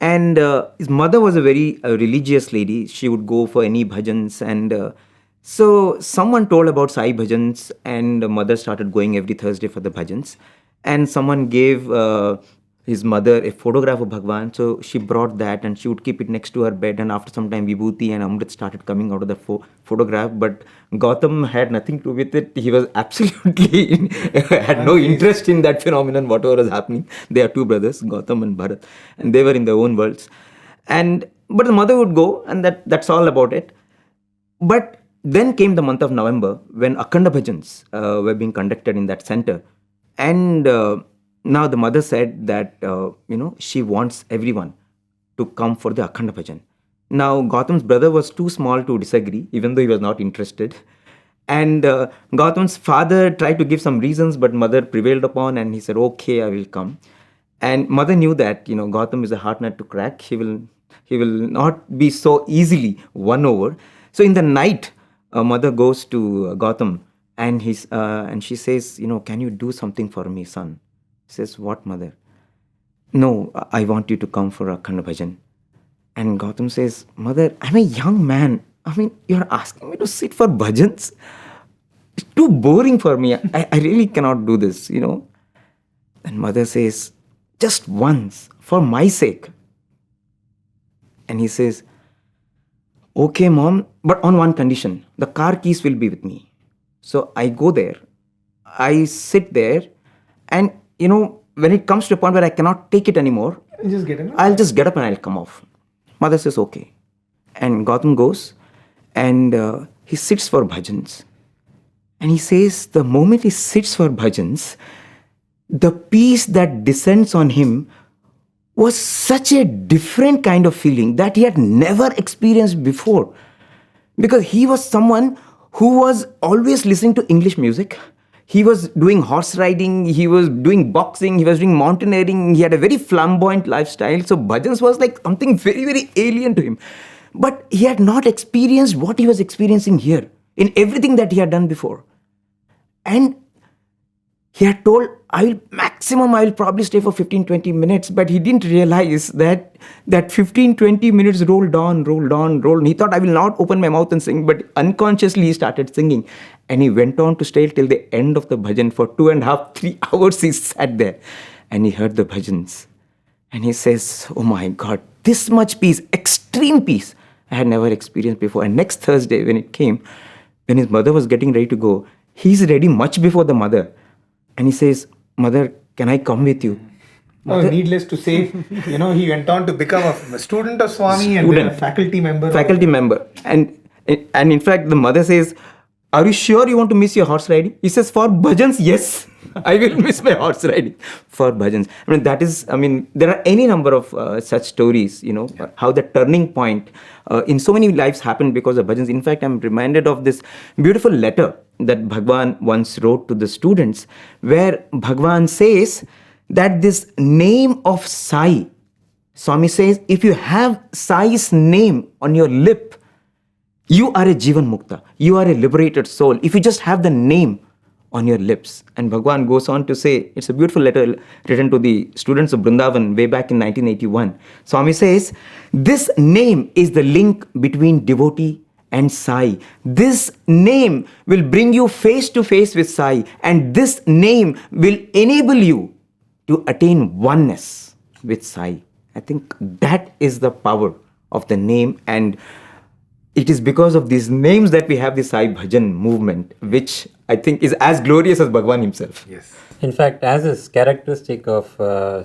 [SPEAKER 2] And his mother was a very religious lady. She would go for any bhajans. And so someone told about Sai bhajans, and the mother started going every Thursday for the bhajans. And someone gave his mother a photograph of Bhagawan. So she brought that and she would keep it next to her bed. And after some time, Vibhuti and Amrit started coming out of the photograph. But Gautam had nothing to do with it. He was absolutely had no interest in that phenomenon, whatever was happening. They are two brothers, Gautam and Bharat, and they were in their own worlds. But the mother would go, and that's all about it. But then came the month of November when Akhanda Bhajans were being conducted in that center. And now the mother said that, she wants everyone to come for the Akhanda Bhajan. Now, Gautam's brother was too small to disagree, even though he was not interested. And Gautam's father tried to give some reasons, but mother prevailed upon, and he said, okay, I will come. And mother knew that, Gautam is a hard nut to crack. He will not be so easily won over. So in the night, mother goes to Gautam, and she says, can you do something for me, son? He says, what, mother? No, I want you to come for Akhanda Bhajan. And Gautam says, mother, I'm a young man. I mean, you're asking me to sit for bhajans? It's too boring for me. I really cannot do this, And mother says, just once, for my sake. And he says, okay, mom, but on one condition. The car keys will be with me. So I go there. I sit there. And, when it comes to a point where I cannot take it anymore, I'll just get up and I'll come off. Mother says, okay. And Gautam goes and he sits for bhajans. And he says, the moment he sits for bhajans, the peace that descends on him was such a different kind of feeling that he had never experienced before. Because he was someone who was always listening to English music. He was doing horse riding, he was doing boxing, he was doing mountaineering. He had a very flamboyant lifestyle. So bhajans was like something very, very alien to him. But he had not experienced what he was experiencing here in everything that he had done before. And he had told, I will probably stay for 15-20 minutes. But he didn't realize that 15-20 minutes rolled on. And he thought, I will not open my mouth and sing. But unconsciously he started singing. And he went on to stay till the end of the bhajan. For 2.5-3 hours he sat there. And he heard the bhajans. And he says, oh my God, this much peace, extreme peace, I had never experienced before. And next Thursday when it came, when his mother was getting ready to go, he's ready much before the mother. And he says, Mother, can I come with you?
[SPEAKER 1] Oh, needless to say, he went on to become a student of Swami and then a faculty member.
[SPEAKER 2] And in fact, the mother says, are you sure you want to miss your horse riding? He says, for bhajans, yes, I will miss my horse riding for bhajans. There are any number of such stories, how the turning point in so many lives happened because of bhajans. In fact, I'm reminded of this beautiful letter that Bhagawan once wrote to the students, where Bhagawan says that this name of Sai, Swami says, if you have Sai's name on your lip, you are a Jivan Mukta. You are a liberated soul. If you just have the name on your lips. And Bhagawan goes on to say, it's a beautiful letter written to the students of Vrindavan way back in 1981. Swami says, this name is the link between devotee and Sai. This name will bring you face to face with Sai, and this name will enable you to attain oneness with Sai. I think that is the power of the name, and it is because of these names that we have the Sai Bhajan movement, which I think is as glorious as Bhagavan himself.
[SPEAKER 1] Yes.
[SPEAKER 4] In fact, as is characteristic of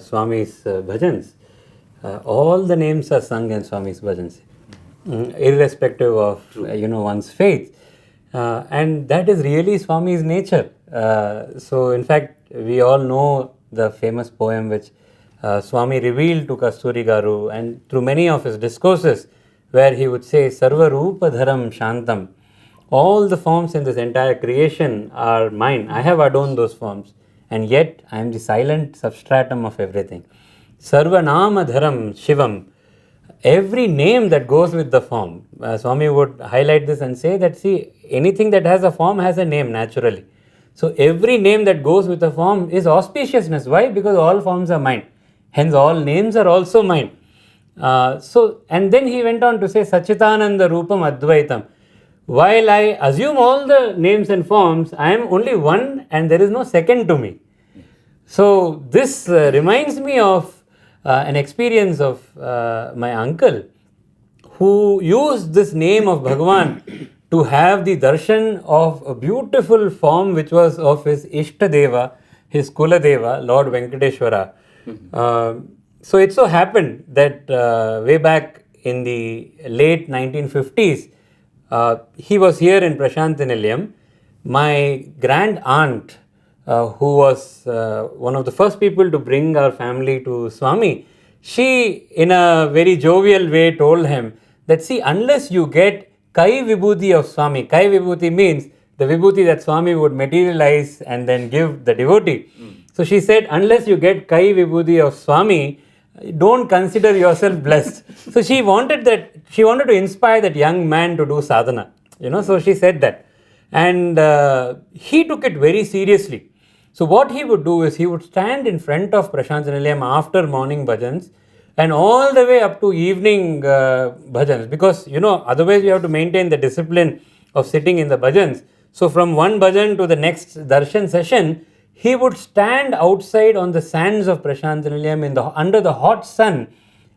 [SPEAKER 4] Swami's bhajans, all the names are sung in Swami's bhajans, irrespective of one's faith, and that is really Swami's nature. So, in fact, we all know the famous poem which Swami revealed to Kasturi Garu, and through many of his discourses, where he would say, Sarva Rupa Dharam Shantam. All the forms in this entire creation are mine. I have adorned those forms, and yet I am the silent substratum of everything. Sarva Nama Dharam Shivam. Every name that goes with the form. Swami would highlight this and say that, see, anything that has a form has a name naturally. So every name that goes with a form is auspiciousness. Why? Because all forms are mine. Hence all names are also mine. And then he went on to say, Sachitananda Rupam Advaitam. While I assume all the names and forms, I am only one and there is no second to me. So this reminds me of an experience of my uncle, who used this name of Bhagavan to have the darshan of a beautiful form which was of his Ishtadeva, his Kuladeva, Lord Venkateshwara. So it so happened that way back in the late 1950s, he was here in Prasanthi Nilayam. My grand aunt, who was one of the first people to bring our family to Swami, she in a very jovial way told him that, see, unless you get Kai Vibhuti of Swami, Kai Vibhuti means the Vibhuti that Swami would materialize and then give the devotee. So she said, unless you get Kai Vibhuti of Swami, don't consider yourself blessed. So she wanted to inspire that young man to do sadhana. So she said that. And he took it very seriously. So what he would do is he would stand in front of Prasanthi Nilayam after morning bhajans and all the way up to evening bhajans, because otherwise we have to maintain the discipline of sitting in the bhajans. So from one bhajan to the next darshan session, he would stand outside on the sands of Prasanthi Nilayam under the hot sun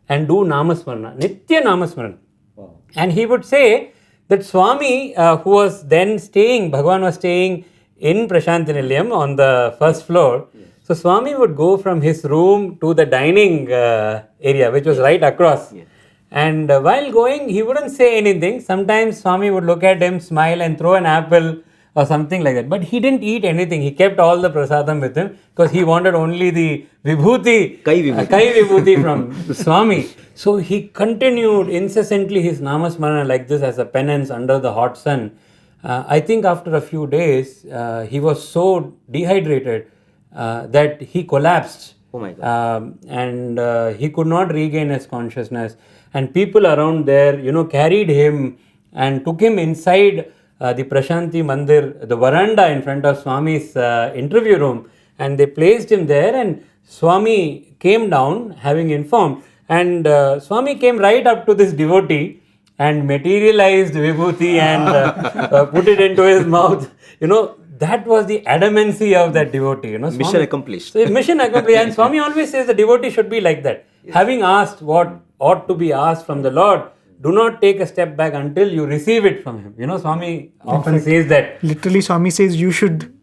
[SPEAKER 4] and do Namasmarana, Nitya Namasmarana. Wow. And he would say that Swami, who was then staying, Bhagawan was staying in Prasanthi Nilayam on the first floor. Yes. So Swami would go from his room to the dining area, which was right across. Yes. And while going, he wouldn't say anything. Sometimes Swami would look at him, smile and throw an apple or something like that. But he didn't eat anything. He kept all the prasadam with him because he wanted only the vibhuti, Kai Vibhuti from Swami. So he continued incessantly his namasmarana like this as a penance under the hot sun. I think after a few days, he was so dehydrated that he collapsed.
[SPEAKER 2] Oh my God.
[SPEAKER 4] And he could not regain his consciousness. And people around there, carried him and took him inside the Prasanthi Mandir, the veranda in front of Swami's interview room. And they placed him there, and Swami came down, having informed. And Swami came right up to this devotee and materialized vibhuti and put it into his mouth. That was the adamancy of that devotee. Swami,
[SPEAKER 2] mission accomplished.
[SPEAKER 4] So mission accomplished. And Swami always says the devotee should be like that. Yes. Having asked what ought to be asked from the Lord, do not take a step back until you receive it from him. Swami often says that.
[SPEAKER 3] Literally, Swami says you should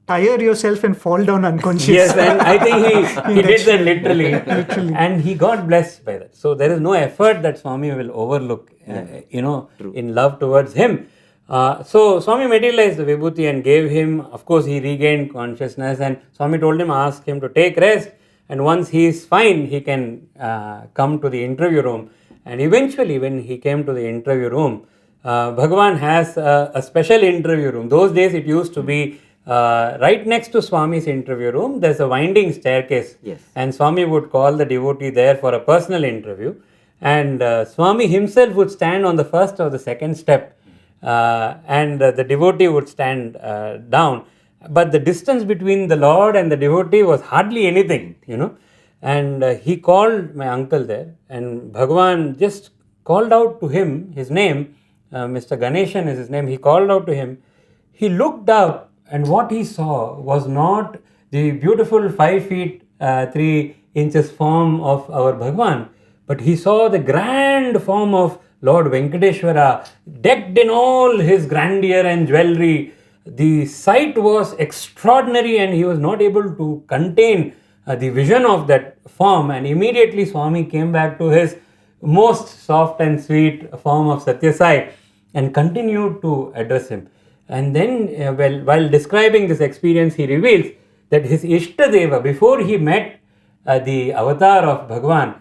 [SPEAKER 3] tire yourself and fall down unconscious.
[SPEAKER 4] Yes, and I think he did that literally. And he got blessed by that. So there is no effort that Swami will overlook, in love towards him. So Swami materialized the vibhuti and gave him, of course, he regained consciousness, and Swami told him, ask him to take rest, and once he is fine, he can come to the interview room. And eventually, when he came to the interview room, Bhagawan has a special interview room. Those days it used to be right next to Swami's interview room, there's a winding staircase.
[SPEAKER 2] Yes.
[SPEAKER 4] And Swami would call the devotee there for a personal interview. And Swami himself would stand on the first or the second step. And the devotee would stand down. but the distance between the Lord and the devotee was hardly anything, And he called my uncle there, and Bhagawan just called out to him, his name, Mr. Ganeshan is his name, he called out to him. He looked up, and what he saw was not the beautiful 5 feet 3 inches form of our Bhagawan, but he saw the grand form of Lord Venkateshwara, decked in all his grandeur and jewelry. The sight was extraordinary, and he was not able to contain the vision of that form. And immediately Swami came back to his most soft and sweet form of Sathya Sai and continued to address him. And then, while describing this experience, he reveals that his Ishtadeva, before he met the avatar of Bhagavan,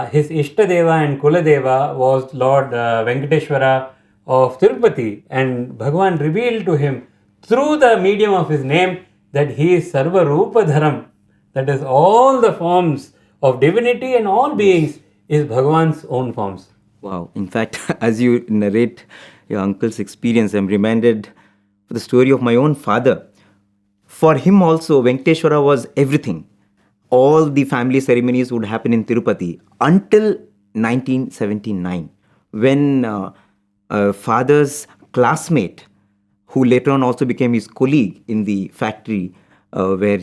[SPEAKER 4] his Ishtadeva and Kuladeva was Lord Venkateshwara of Tirupati, and Bhagavan revealed to him through the medium of his name that he is Sarva Rupa Dharam, that is, all the forms of divinity and all beings is Bhagavan's own forms.
[SPEAKER 2] Wow. In fact, as you narrate your uncle's experience, I'm reminded of the story of my own father. For him also, Venkateshwara was everything. All the family ceremonies would happen in Tirupati until 1979, when father's classmate, who later on also became his colleague in the factory where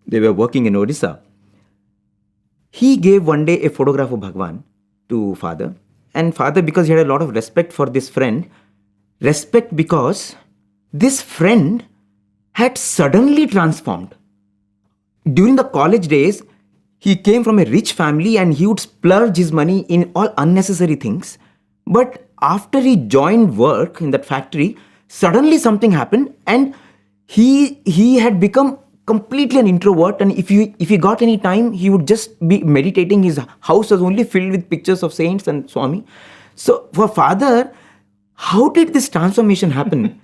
[SPEAKER 2] they were working in Odisha, he gave one day a photograph of Bhagavan to father. And father, because he had a lot of respect for this friend, respect because this friend had suddenly transformed. During the college days, he came from a rich family and he would splurge his money in all unnecessary things. But after he joined work in that factory, suddenly something happened and he had become completely an introvert, and if he got any time, he would just be meditating. His house was only filled with pictures of saints and Swami. So for father, how did this transformation happen?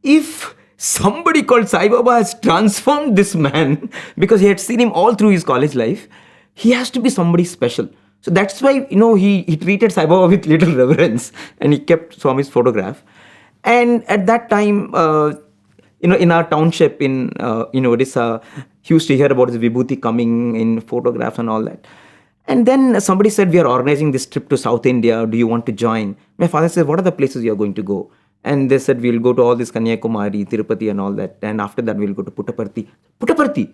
[SPEAKER 2] If somebody called Sai Baba has transformed this man, because he had seen him all through his college life, he has to be somebody special. So that's why, he treated Sai Baba with little reverence, and he kept Swami's photograph. And at that time, in our township in Odisha, he used to hear about his Vibhuti coming in photographs and all that. And then somebody said, we are organizing this trip to South India. Do you want to join? My father said, what are the places you are going to go? And they said, we'll go to all this Kanyakumari, Tirupati and all that. And after that, we'll go to Puttaparthi. Puttaparthi!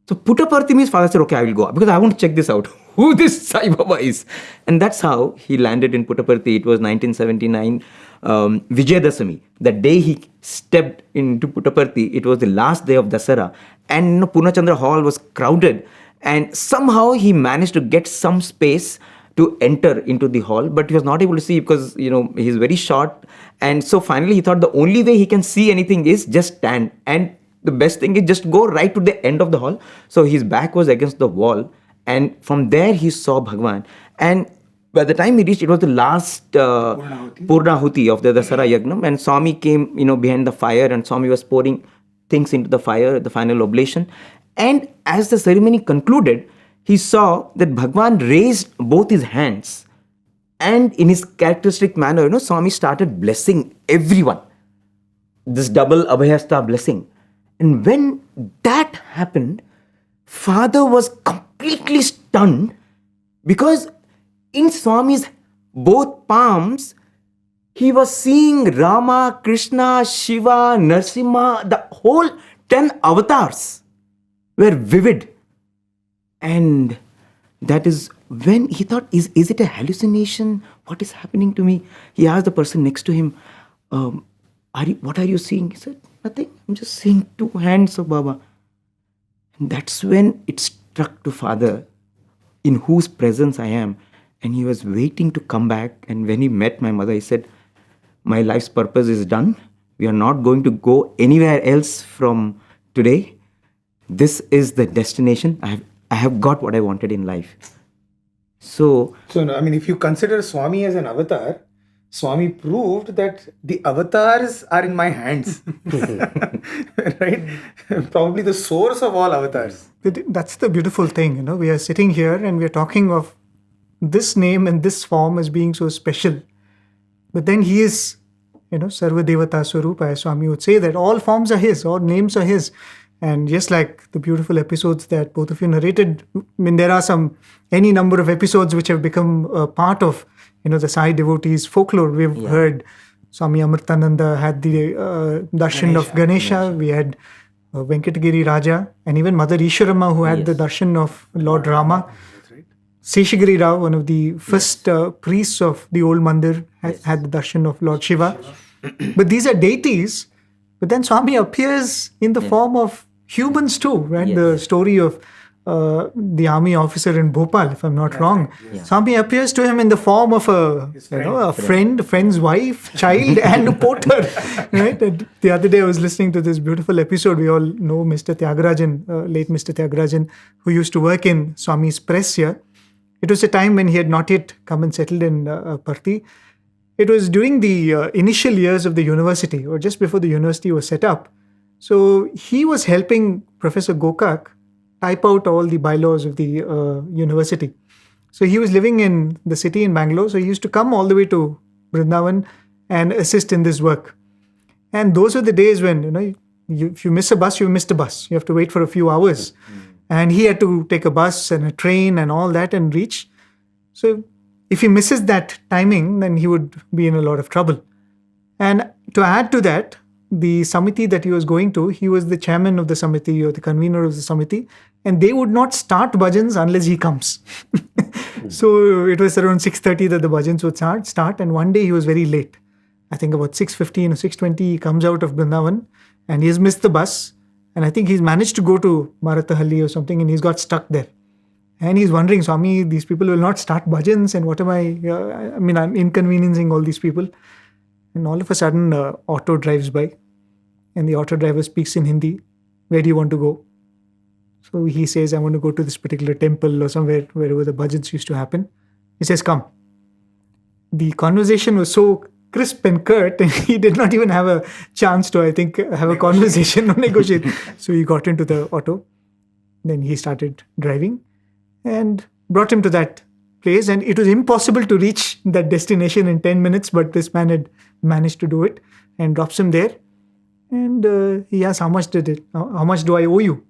[SPEAKER 2] So Puttaparthi means father said, okay, I will go. Because I want to check this out. Who this Sai Baba is. And that's how he landed in Puttaparthi. It was 1979. Vijayadasami, the day he stepped into Puttaparthi, it was the last day of Dasara, and Purnachandra Hall was crowded, and somehow he managed to get some space to enter into the hall, but he was not able to see because he's very short, and so finally he thought the only way he can see anything is just stand, and the best thing is just go right to the end of the hall. So his back was against the wall, and from there he saw Bhagavan. And by the time he reached, it was the last Purnahuti of the Dasara Yagnam, and Swami came, behind the fire, and Swami was pouring things into the fire, the final oblation. And as the ceremony concluded, he saw that Bhagavan raised both his hands, and in his characteristic manner, Swami started blessing everyone. This double Abhayasta blessing. And when that happened, father was completely stunned, because in Swami's both palms, he was seeing Rama, Krishna, Shiva, Narasimha, the whole 10 avatars were vivid. And that is when he thought, is it a hallucination? What is happening to me? He asked the person next to him, what are you seeing? He said, nothing. I'm just seeing 2 hands of Baba. And that's when it struck to father, in whose presence I am. And he was waiting to come back. And when he met my mother, he said, my life's purpose is done. We are not going to go anywhere else from today. This is the destination. I have got what I wanted in life. So,
[SPEAKER 1] if you consider Swami as an avatar, Swami proved that the avatars are in my hands. Right? Probably the source of all avatars.
[SPEAKER 3] That's the beautiful thing. We are sitting here and we are talking of this name and this form as being so special. But then he is Sarva Devata Swarupaya, Swami would say that all forms are his, all names are his. And just like the beautiful episodes that both of you narrated, I mean, there are any number of episodes which have become a part of, the Sai devotees folklore. We've heard Swami Amritananda had the darshan of Ganesha. We had Venkatagiri Raja, and even Mother Ishwarama, who had the darshan of Lord Rama. Seshagiri Rao, one of the first priests of the old mandir, had the darshan of Lord Shiva. But these are deities. But then Swami appears in the form of humans too, right? The story of the army officer in Bhopal, if I'm not wrong. Swami appears to him in the form of a friend's wife, child, and a porter. Right? And the other day I was listening to this beautiful episode. We all know Mr. Tyagarajan, late Mr. Tyagarajan, who used to work in Swami's press here. It was a time when he had not yet come and settled in Parthi. It was during the initial years of the university, or just before the university was set up. So he was helping Professor Gokak type out all the bylaws of the university. So he was living in the city in Bangalore. So he used to come all the way to Vrindavan and assist in this work. And those were the days when, if you miss a bus, you missed a bus. You have to wait for a few hours. And he had to take a bus and a train and all that and reach. So if he misses that timing, then he would be in a lot of trouble. And to add to that, the Samiti that he was going to, he was the chairman of the Samiti or the convener of the Samiti, and they would not start bhajans unless he comes. So it was around 6:30 that the bhajans would start, and one day he was very late. I think about 6:15 or 6:20 he comes out of Vrindavan, and he has missed the bus, and I think he's managed to go to Marathahalli or something, and he's got stuck there. And he's wondering, Swami, these people will not start bhajans, and what am I'm inconveniencing all these people. And all of a sudden, auto drives by, and the auto driver speaks in Hindi. Where do you want to go? So he says, I want to go to this particular temple or somewhere wherever the bhajans used to happen. He says, come. The conversation was so crisp and curt, and he did not even have a chance to, I think, have a conversation or negotiate. So he got into the auto. Then he started driving and brought him to that place. And it was impossible to reach that destination in 10 minutes, but this man had managed to do it and drops him there. And he asks, how much do I owe you?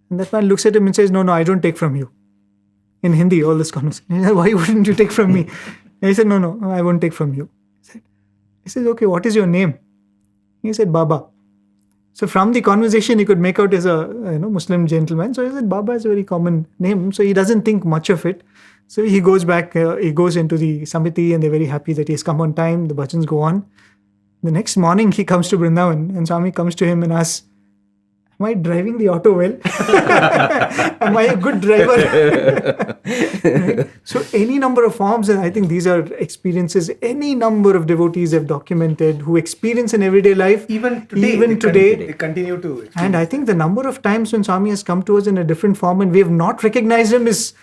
[SPEAKER 3] And that man looks at him and says, no, I don't take from you. In Hindi, all this conversation. He said, why wouldn't you take from me? And he said, no, I won't take from you. He says, okay, what is your name? He said, Baba. So from the conversation, he could make out as a Muslim gentleman. So he said, Baba is a very common name. So he doesn't think much of it. So he goes back, he goes into the Samiti, and they're very happy that he's come on time. The bhajans go on. The next morning, he comes to Vrindavan, and Swami comes to him and asks, am I driving the auto well? Am I a good driver? Right? So any number of forms, and I think these are experiences any number of devotees have documented who experience in everyday life.
[SPEAKER 1] Even today, they continue to experience.
[SPEAKER 3] And I think the number of times when Swami has come to us in a different form and we have not recognized him is,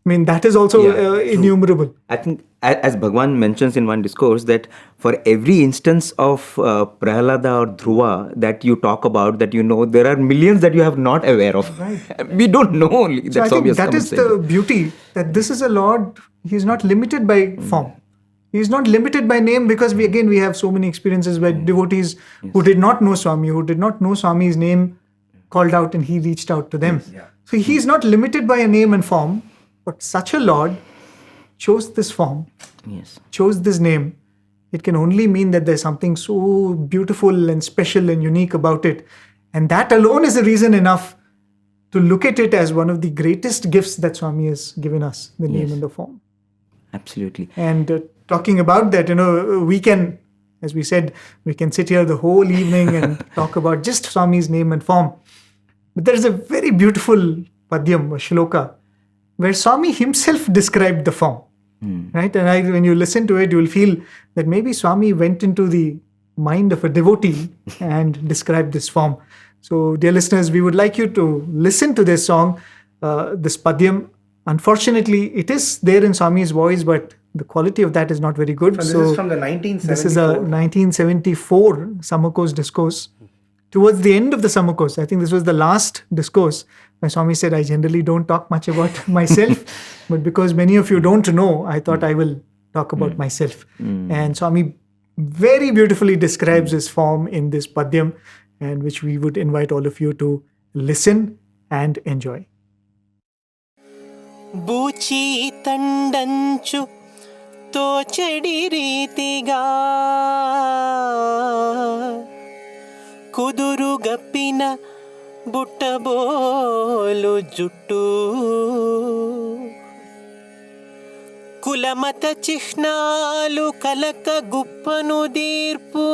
[SPEAKER 3] that is also innumerable.
[SPEAKER 2] I think, as Bhagawan mentions in one discourse, that for every instance of Prahlada or Dhruva that you talk about, that there are millions that you have not aware of. Right. We don't know only that.
[SPEAKER 3] So I
[SPEAKER 2] Swami
[SPEAKER 3] think that is the beauty, that this is a Lord, he is not limited by form. He is not limited by name, because we have so many experiences where devotees who did not know Swami, who did not know Swami's name, called out and he reached out to them. So he is not limited by a name and form. But such a Lord chose this form, chose this name. It can only mean that there's something so beautiful and special and unique about it. And that alone is a reason enough to look at it as one of the greatest gifts that Swami has given us, the name and the form.
[SPEAKER 2] Absolutely.
[SPEAKER 3] And talking about that, we can, as we said, we can sit here the whole evening and talk about just Swami's name and form. But there is a very beautiful padyam, a shloka, where Swami himself described the form, right? And when you listen to it, you will feel that maybe Swami went into the mind of a devotee and described this form. So, dear listeners, we would like you to listen to this song, this padyam. Unfortunately, it is there in Swami's voice, but the quality of that is not very good.
[SPEAKER 1] This is from the 1974.
[SPEAKER 3] This is a 1974 Samakos discourse. Towards the end of the Samakos, I think this was the last discourse, my Swami said, I generally don't talk much about myself, but because many of you don't know, I thought I will talk about myself. And Swami very beautifully describes his form in this padyam, and which we would invite all of you to listen and enjoy.
[SPEAKER 5] బూచి తండంచు తోచెడి రీతిగా కుదురు గప్పిన బుట్టబోలు జుట్టు కులమత చిహ్నాలు కలక గుప్పను దీర్పు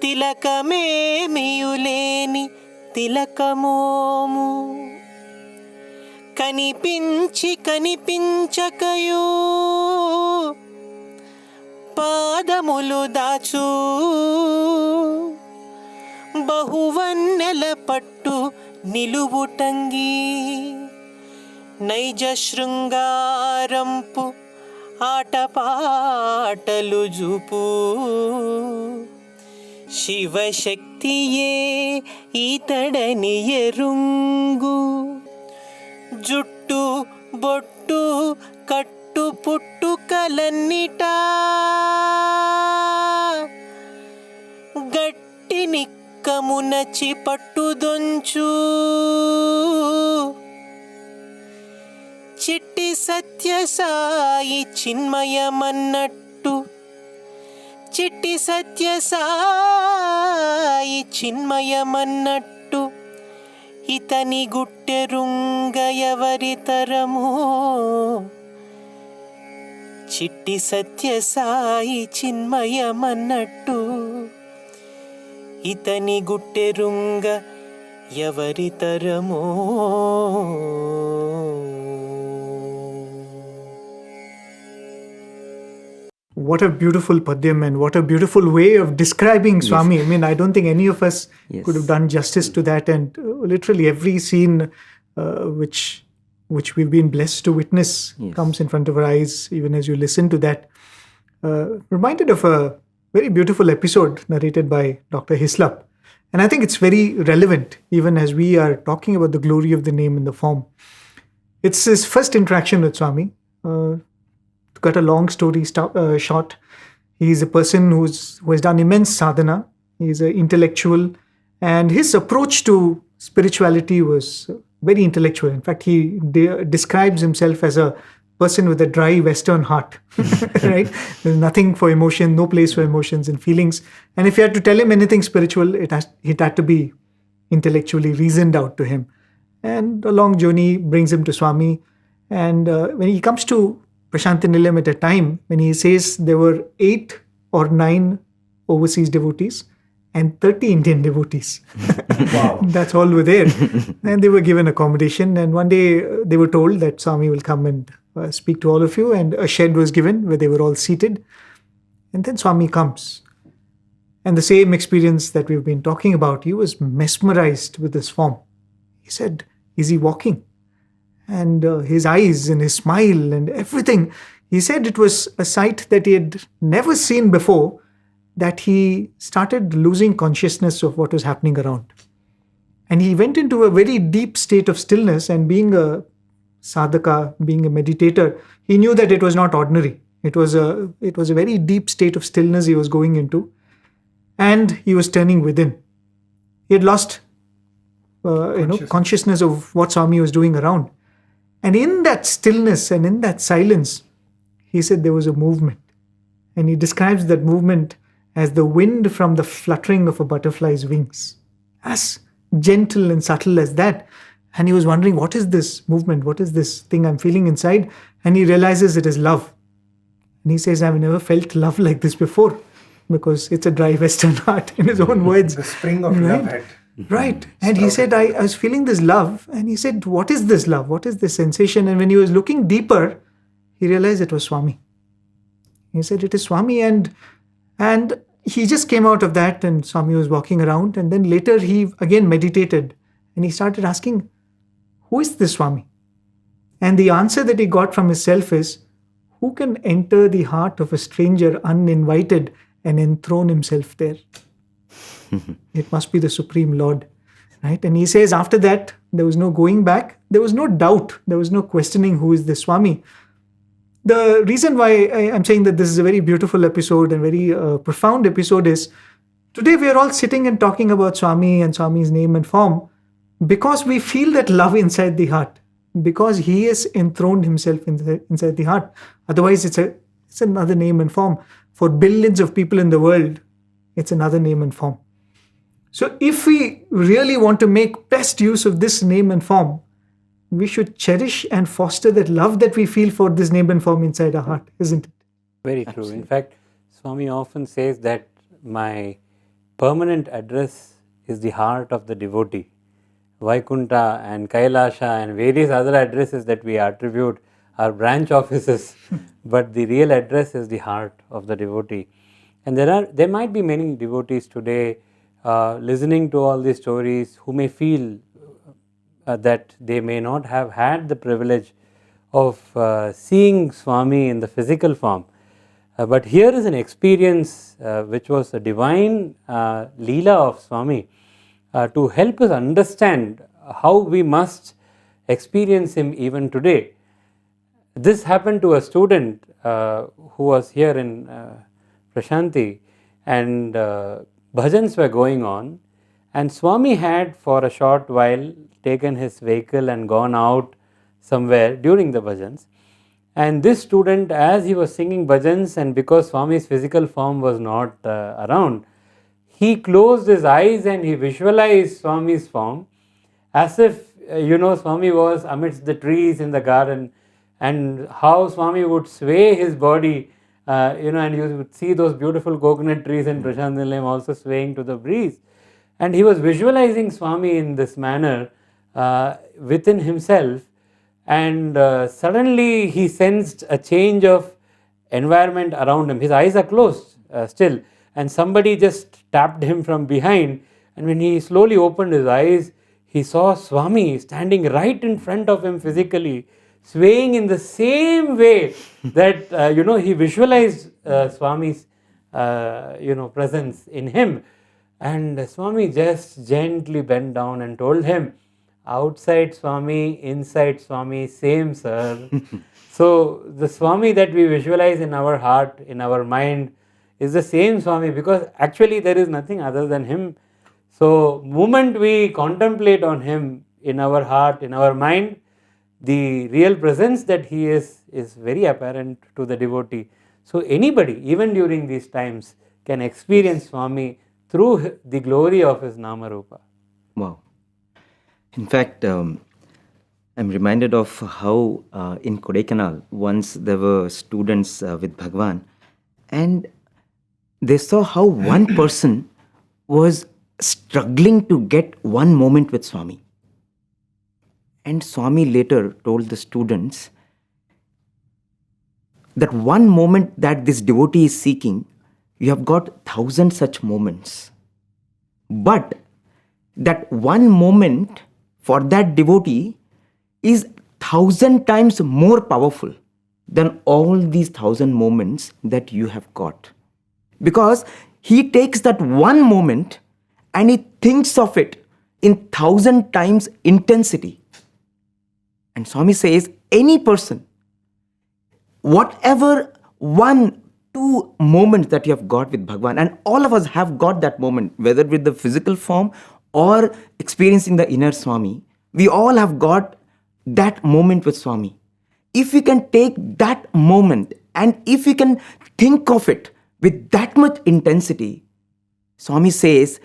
[SPEAKER 5] తిలకమేమియులేని తిలకమోము కనిపించి కనిపించకయు పాదములు దాచు బహువన్నెల పట్టు నిలువుటంగి నైజ శృంగారంపు ఆటపాటలు జూపు శివశక్తియే ఈతడని ఎరుంగు జుట్టు బొట్టు కట్టు పుట్టుకలన్నిటా గట్టి నిక్కమునచి పట్టుదొంచు చిట్టి సత్య సాయి చిన్మయమన్నట్టు చిట్టి సత్య సాయి చిన్మయమన్నట్టు ఇతని గుట్టెరుంగ ఎవరితరమో చిట్టి సత్య సాయి చిన్మయమన్నట్టు ఇతని గుట్టెరుంగ ఎవరితరమో.
[SPEAKER 3] What a beautiful padyam, and what a beautiful way of describing Swami. I mean, I don't think any of us could have done justice to that. And literally every scene which we've been blessed to witness comes in front of our eyes, even as you listen to that. Reminded of a very beautiful episode narrated by Dr. Hislop. And I think it's very relevant, even as we are talking about the glory of the name and the form. It's his first interaction with Swami. To cut a long story short, he's a person who has done immense sadhana. He's an intellectual, and his approach to spirituality was very intellectual. In fact, he describes himself as a person with a dry Western heart. Right? There's nothing for emotion, no place for emotions and feelings. And if you had to tell him anything spiritual, it had to be intellectually reasoned out to him. And a long journey brings him to Swami. And when he comes to Prasanthi Nilayam at a time when he says there were 8 or 9 overseas devotees and 30 Indian devotees.
[SPEAKER 1] Wow.
[SPEAKER 3] That's all were there. And they were given accommodation. And one day they were told that Swami will come and speak to all of you. And a shed was given where they were all seated. And then Swami comes. And the same experience that we've been talking about, he was mesmerized with this form. He said, "Is he walking?" And his eyes and his smile and everything. He said it was a sight that he had never seen before, that he started losing consciousness of what was happening around. And he went into a very deep state of stillness, and being a sadhaka, being a meditator, he knew that it was not ordinary. It was a very deep state of stillness he was going into, and he was turning within. He had lost consciousness of what Swami was doing around. And in that stillness and in that silence, he said there was a movement. And he describes that movement as the wind from the fluttering of a butterfly's wings. As gentle and subtle as that. And he was wondering, what is this movement? What is this thing I'm feeling inside? And he realizes it is love. And he says, I've never felt love like this before, because it's a dry Western heart, in his own words.
[SPEAKER 1] The spring of love had.
[SPEAKER 3] Right. And he said, I was feeling this love. And he said, what is this love? What is this sensation? And when he was looking deeper, he realized it was Swami. He said, it is Swami. And he just came out of that, and Swami was walking around. And then later he again meditated, and he started asking, who is this Swami? And the answer that he got from himself is, who can enter the heart of a stranger uninvited and enthrone himself there? It must be the Supreme Lord. Right? And he says after that, there was no going back. There was no doubt. There was no questioning who is this Swami. The reason why I'm saying that this is a very beautiful episode and very profound episode is today we are all sitting and talking about Swami and Swami's name and form because we feel that love inside the heart, because he has enthroned himself inside the heart. Otherwise, it's another name and form. For billions of people in the world, it's another name and form. So if we really want to make best use of this name and form, we should cherish and foster that love that we feel for this name and form inside our heart, isn't it?
[SPEAKER 4] Very true. In fact, Swami often says that my permanent address is the heart of the devotee. Vaikunta and Kailasha and various other addresses that we attribute are branch offices, but the real address is the heart of the devotee. And there might be many devotees today listening to all these stories who may feel that they may not have had the privilege of seeing Swami in the physical form. But here is an experience which was a divine Leela of Swami to help us understand how we must experience him even today. This happened to a student who was here in Prasanthi, and bhajans were going on, and Swami had for a short while taken his vehicle and gone out somewhere during the bhajans. And this student, as he was singing bhajans, and because Swami's physical form was not around, he closed his eyes and he visualized Swami's form as if, Swami was amidst the trees in the garden, and how Swami would sway his body, and you would see those beautiful coconut trees in Prasanthi Nilayam also swaying to the breeze. And he was visualizing Swami in this manner within himself, and suddenly he sensed a change of environment around him. His eyes are closed still, and somebody just tapped him from behind, and when he slowly opened his eyes, he saw Swami standing right in front of him physically, swaying in the same way that he visualized Swami's presence in him. And Swami just gently bent down and told him, outside Swami, inside Swami, same sir. So the Swami that we visualize in our heart, in our mind, is the same Swami, because actually there is nothing other than him. So moment we contemplate on him in our heart, in our mind, the real presence that he is very apparent to the devotee. So anybody, even during these times, can experience Swami through the glory of his Namarupa.
[SPEAKER 2] Wow. In fact, I'm reminded of how in Kodaikanal, once there were students with Bhagawan, and they saw how one person was struggling to get one moment with Swami. And Swami later told the students that one moment that this devotee is seeking, you have got 1,000 such moments. But that one moment for that devotee is 1,000 times more powerful than all these 1,000 moments that you have got. Because he takes that one moment and he thinks of it in 1,000 times intensity. And Swami says, any person, whatever 1-2 moments that you have got with Bhagavan, and all of us have got that moment, whether with the physical form or experiencing the inner Swami, we all have got that moment with Swami. If we can take that moment and if we can think of it with that much intensity, Swami says,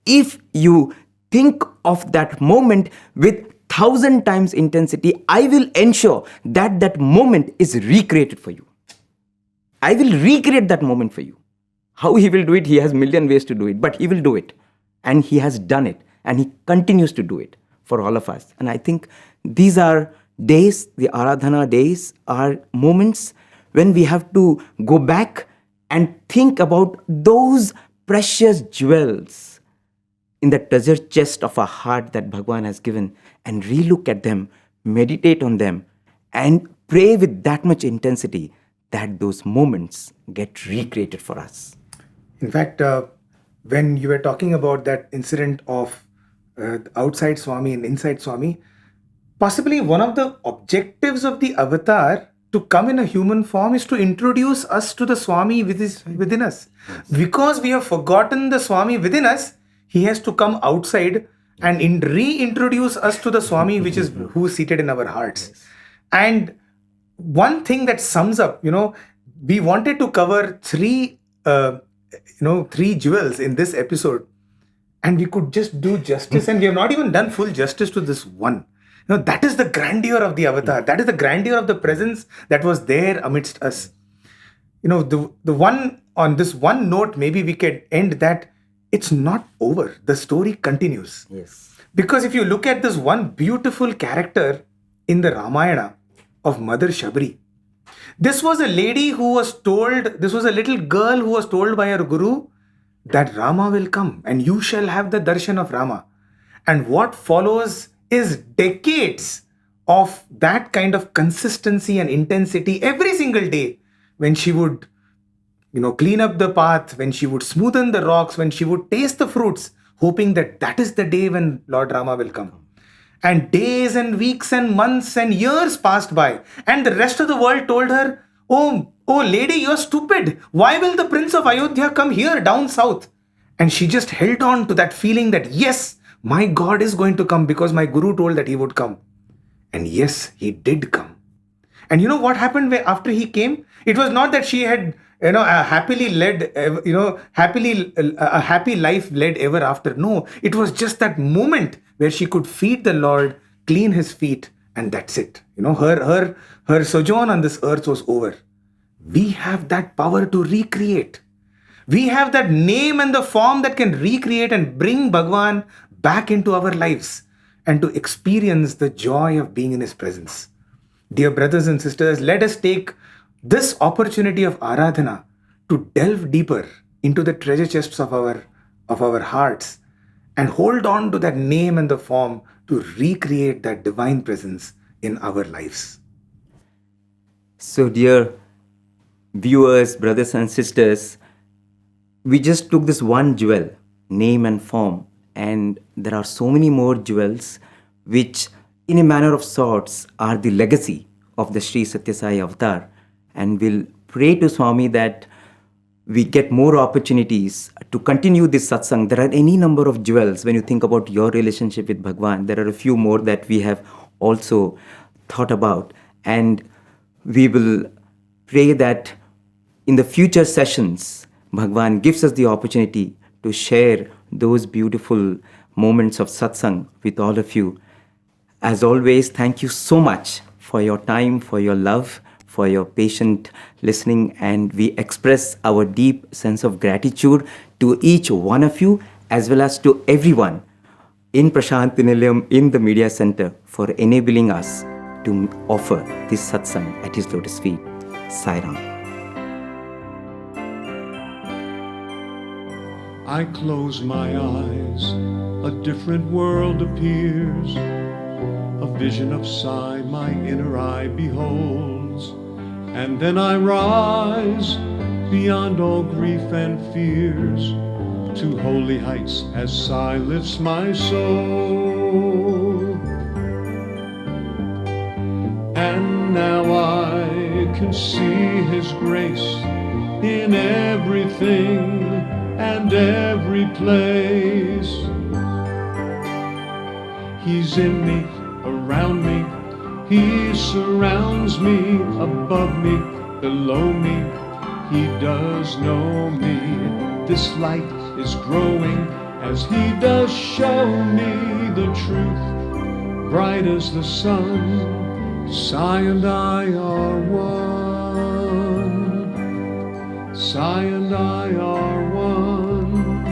[SPEAKER 2] if you think of that moment with 1,000 times intensity, I will ensure that that moment is recreated for you. I will recreate that moment for you. How he will do it, he has a million ways to do it, but he will do it. And he has done it, and he continues to do it for all of us. And I think these are days, the Aradhana days are moments when we have to go back and think about those precious jewels in the treasure chest of our heart that Bhagavan has given, and relook at them, meditate on them, and pray with that much intensity that those moments get recreated for us.
[SPEAKER 1] In fact, when you were talking about that incident of outside Swami and inside Swami, possibly one of the objectives of the avatar to come in a human form is to introduce us to the Swami within us. Because we have forgotten the Swami within us, he has to come outside and reintroduce us to the Swami, which is who is seated in our hearts. And one thing that sums up, we wanted to cover three jewels in this episode, and we could just do justice, and we have not even done full justice to this one. That is the grandeur of the avatar. That is the grandeur of the presence that was there amidst us. The one on this one note, maybe we could end that it's not over. The story continues.
[SPEAKER 2] Yes.
[SPEAKER 1] Because if you look at this one beautiful character in the Ramayana of Mother Shabri, this was a lady who was told, this was a little girl who was told by her guru that Rama will come and you shall have the darshan of Rama. And what follows is decades of that kind of consistency and intensity every single day, when she would clean up the path, when she would smoothen the rocks, when she would taste the fruits, hoping that that is the day when Lord Rama will come. And days and weeks and months and years passed by, and the rest of the world told her, oh lady, you're stupid. Why will the Prince of Ayodhya come here down south? And she just held on to that feeling that yes, my God is going to come because my guru told that he would come. And yes, he did come. And you know what happened after he came? It was not that she had a happily led, a happy life led ever after. No, it was just that moment where she could feed the Lord, clean his feet, and that's it. Her sojourn on this earth was over. We have that power to recreate. We have that name and the form that can recreate and bring Bhagawan back into our lives and to experience the joy of being in his presence. Dear brothers and sisters, let us take this opportunity of Aradhana to delve deeper into the treasure chests of our hearts and hold on to that name and the form to recreate that divine presence in our lives.
[SPEAKER 2] So, dear viewers, brothers and sisters, we just took this one jewel, name and form, and there are so many more jewels which, in a manner of sorts, are the legacy of the Sri Sathya Sai avatar. And we'll pray to Swami that we get more opportunities to continue this satsang. There are any number of jewels when you think about your relationship with Bhagawan. There are a few more that we have also thought about. And we will pray that in the future sessions, Bhagawan gives us the opportunity to share those beautiful moments of satsang with all of you. As always, thank you so much for your time, for your love, for your patient listening, and we express our deep sense of gratitude to each one of you as well as to everyone in Prasanthi Nilayam in the Media Center for enabling us to offer this satsang at his lotus feet. Sai Ram.
[SPEAKER 6] I close my eyes, a different world appears. A vision of Sai my inner eye beholds. And then I rise beyond all grief and fears to holy heights as Sai lifts my soul. And now I can see his grace in everything and every place. He's in me, around me, he surrounds me, above me, below me, he does know me. This light is growing as he does show me the truth, bright as the sun. Sai and I are one. Sai and I are one.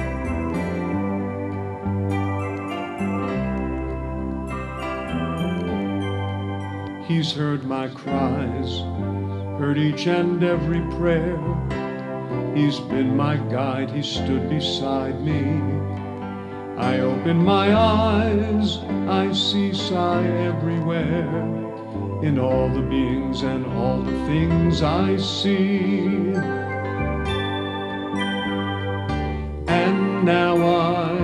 [SPEAKER 6] He's heard my cries, heard each and every prayer. He's been my guide, he stood beside me. I open my eyes, I see Sai everywhere, in all the beings and all the things I see. And now I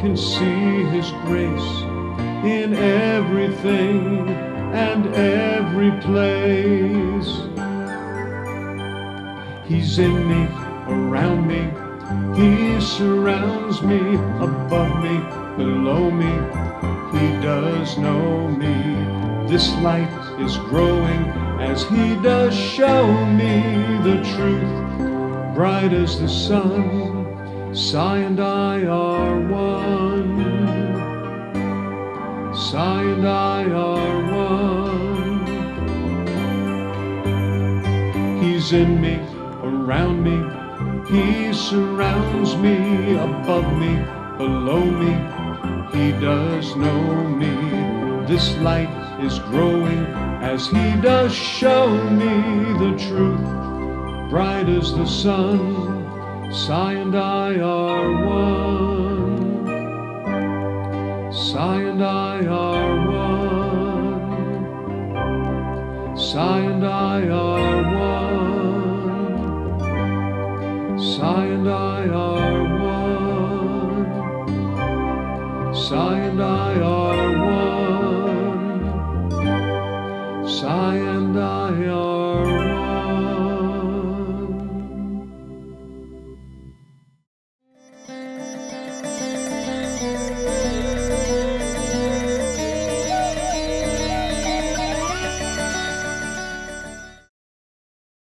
[SPEAKER 6] can see his grace in everything and every place. He's in me, around me, He surrounds me, above me, below me, He does know me. This light is growing as He does show me the truth, bright as the sun. Sai and I are one. Sai and I are one. He's in me, around me, He surrounds me, above me, below me, He does know me. This light is growing as He does show me the truth, bright as the sun. Sai and I are one. Sai and I are one. Sai and I are one. Sai and I are one. Sai and I are one. Sai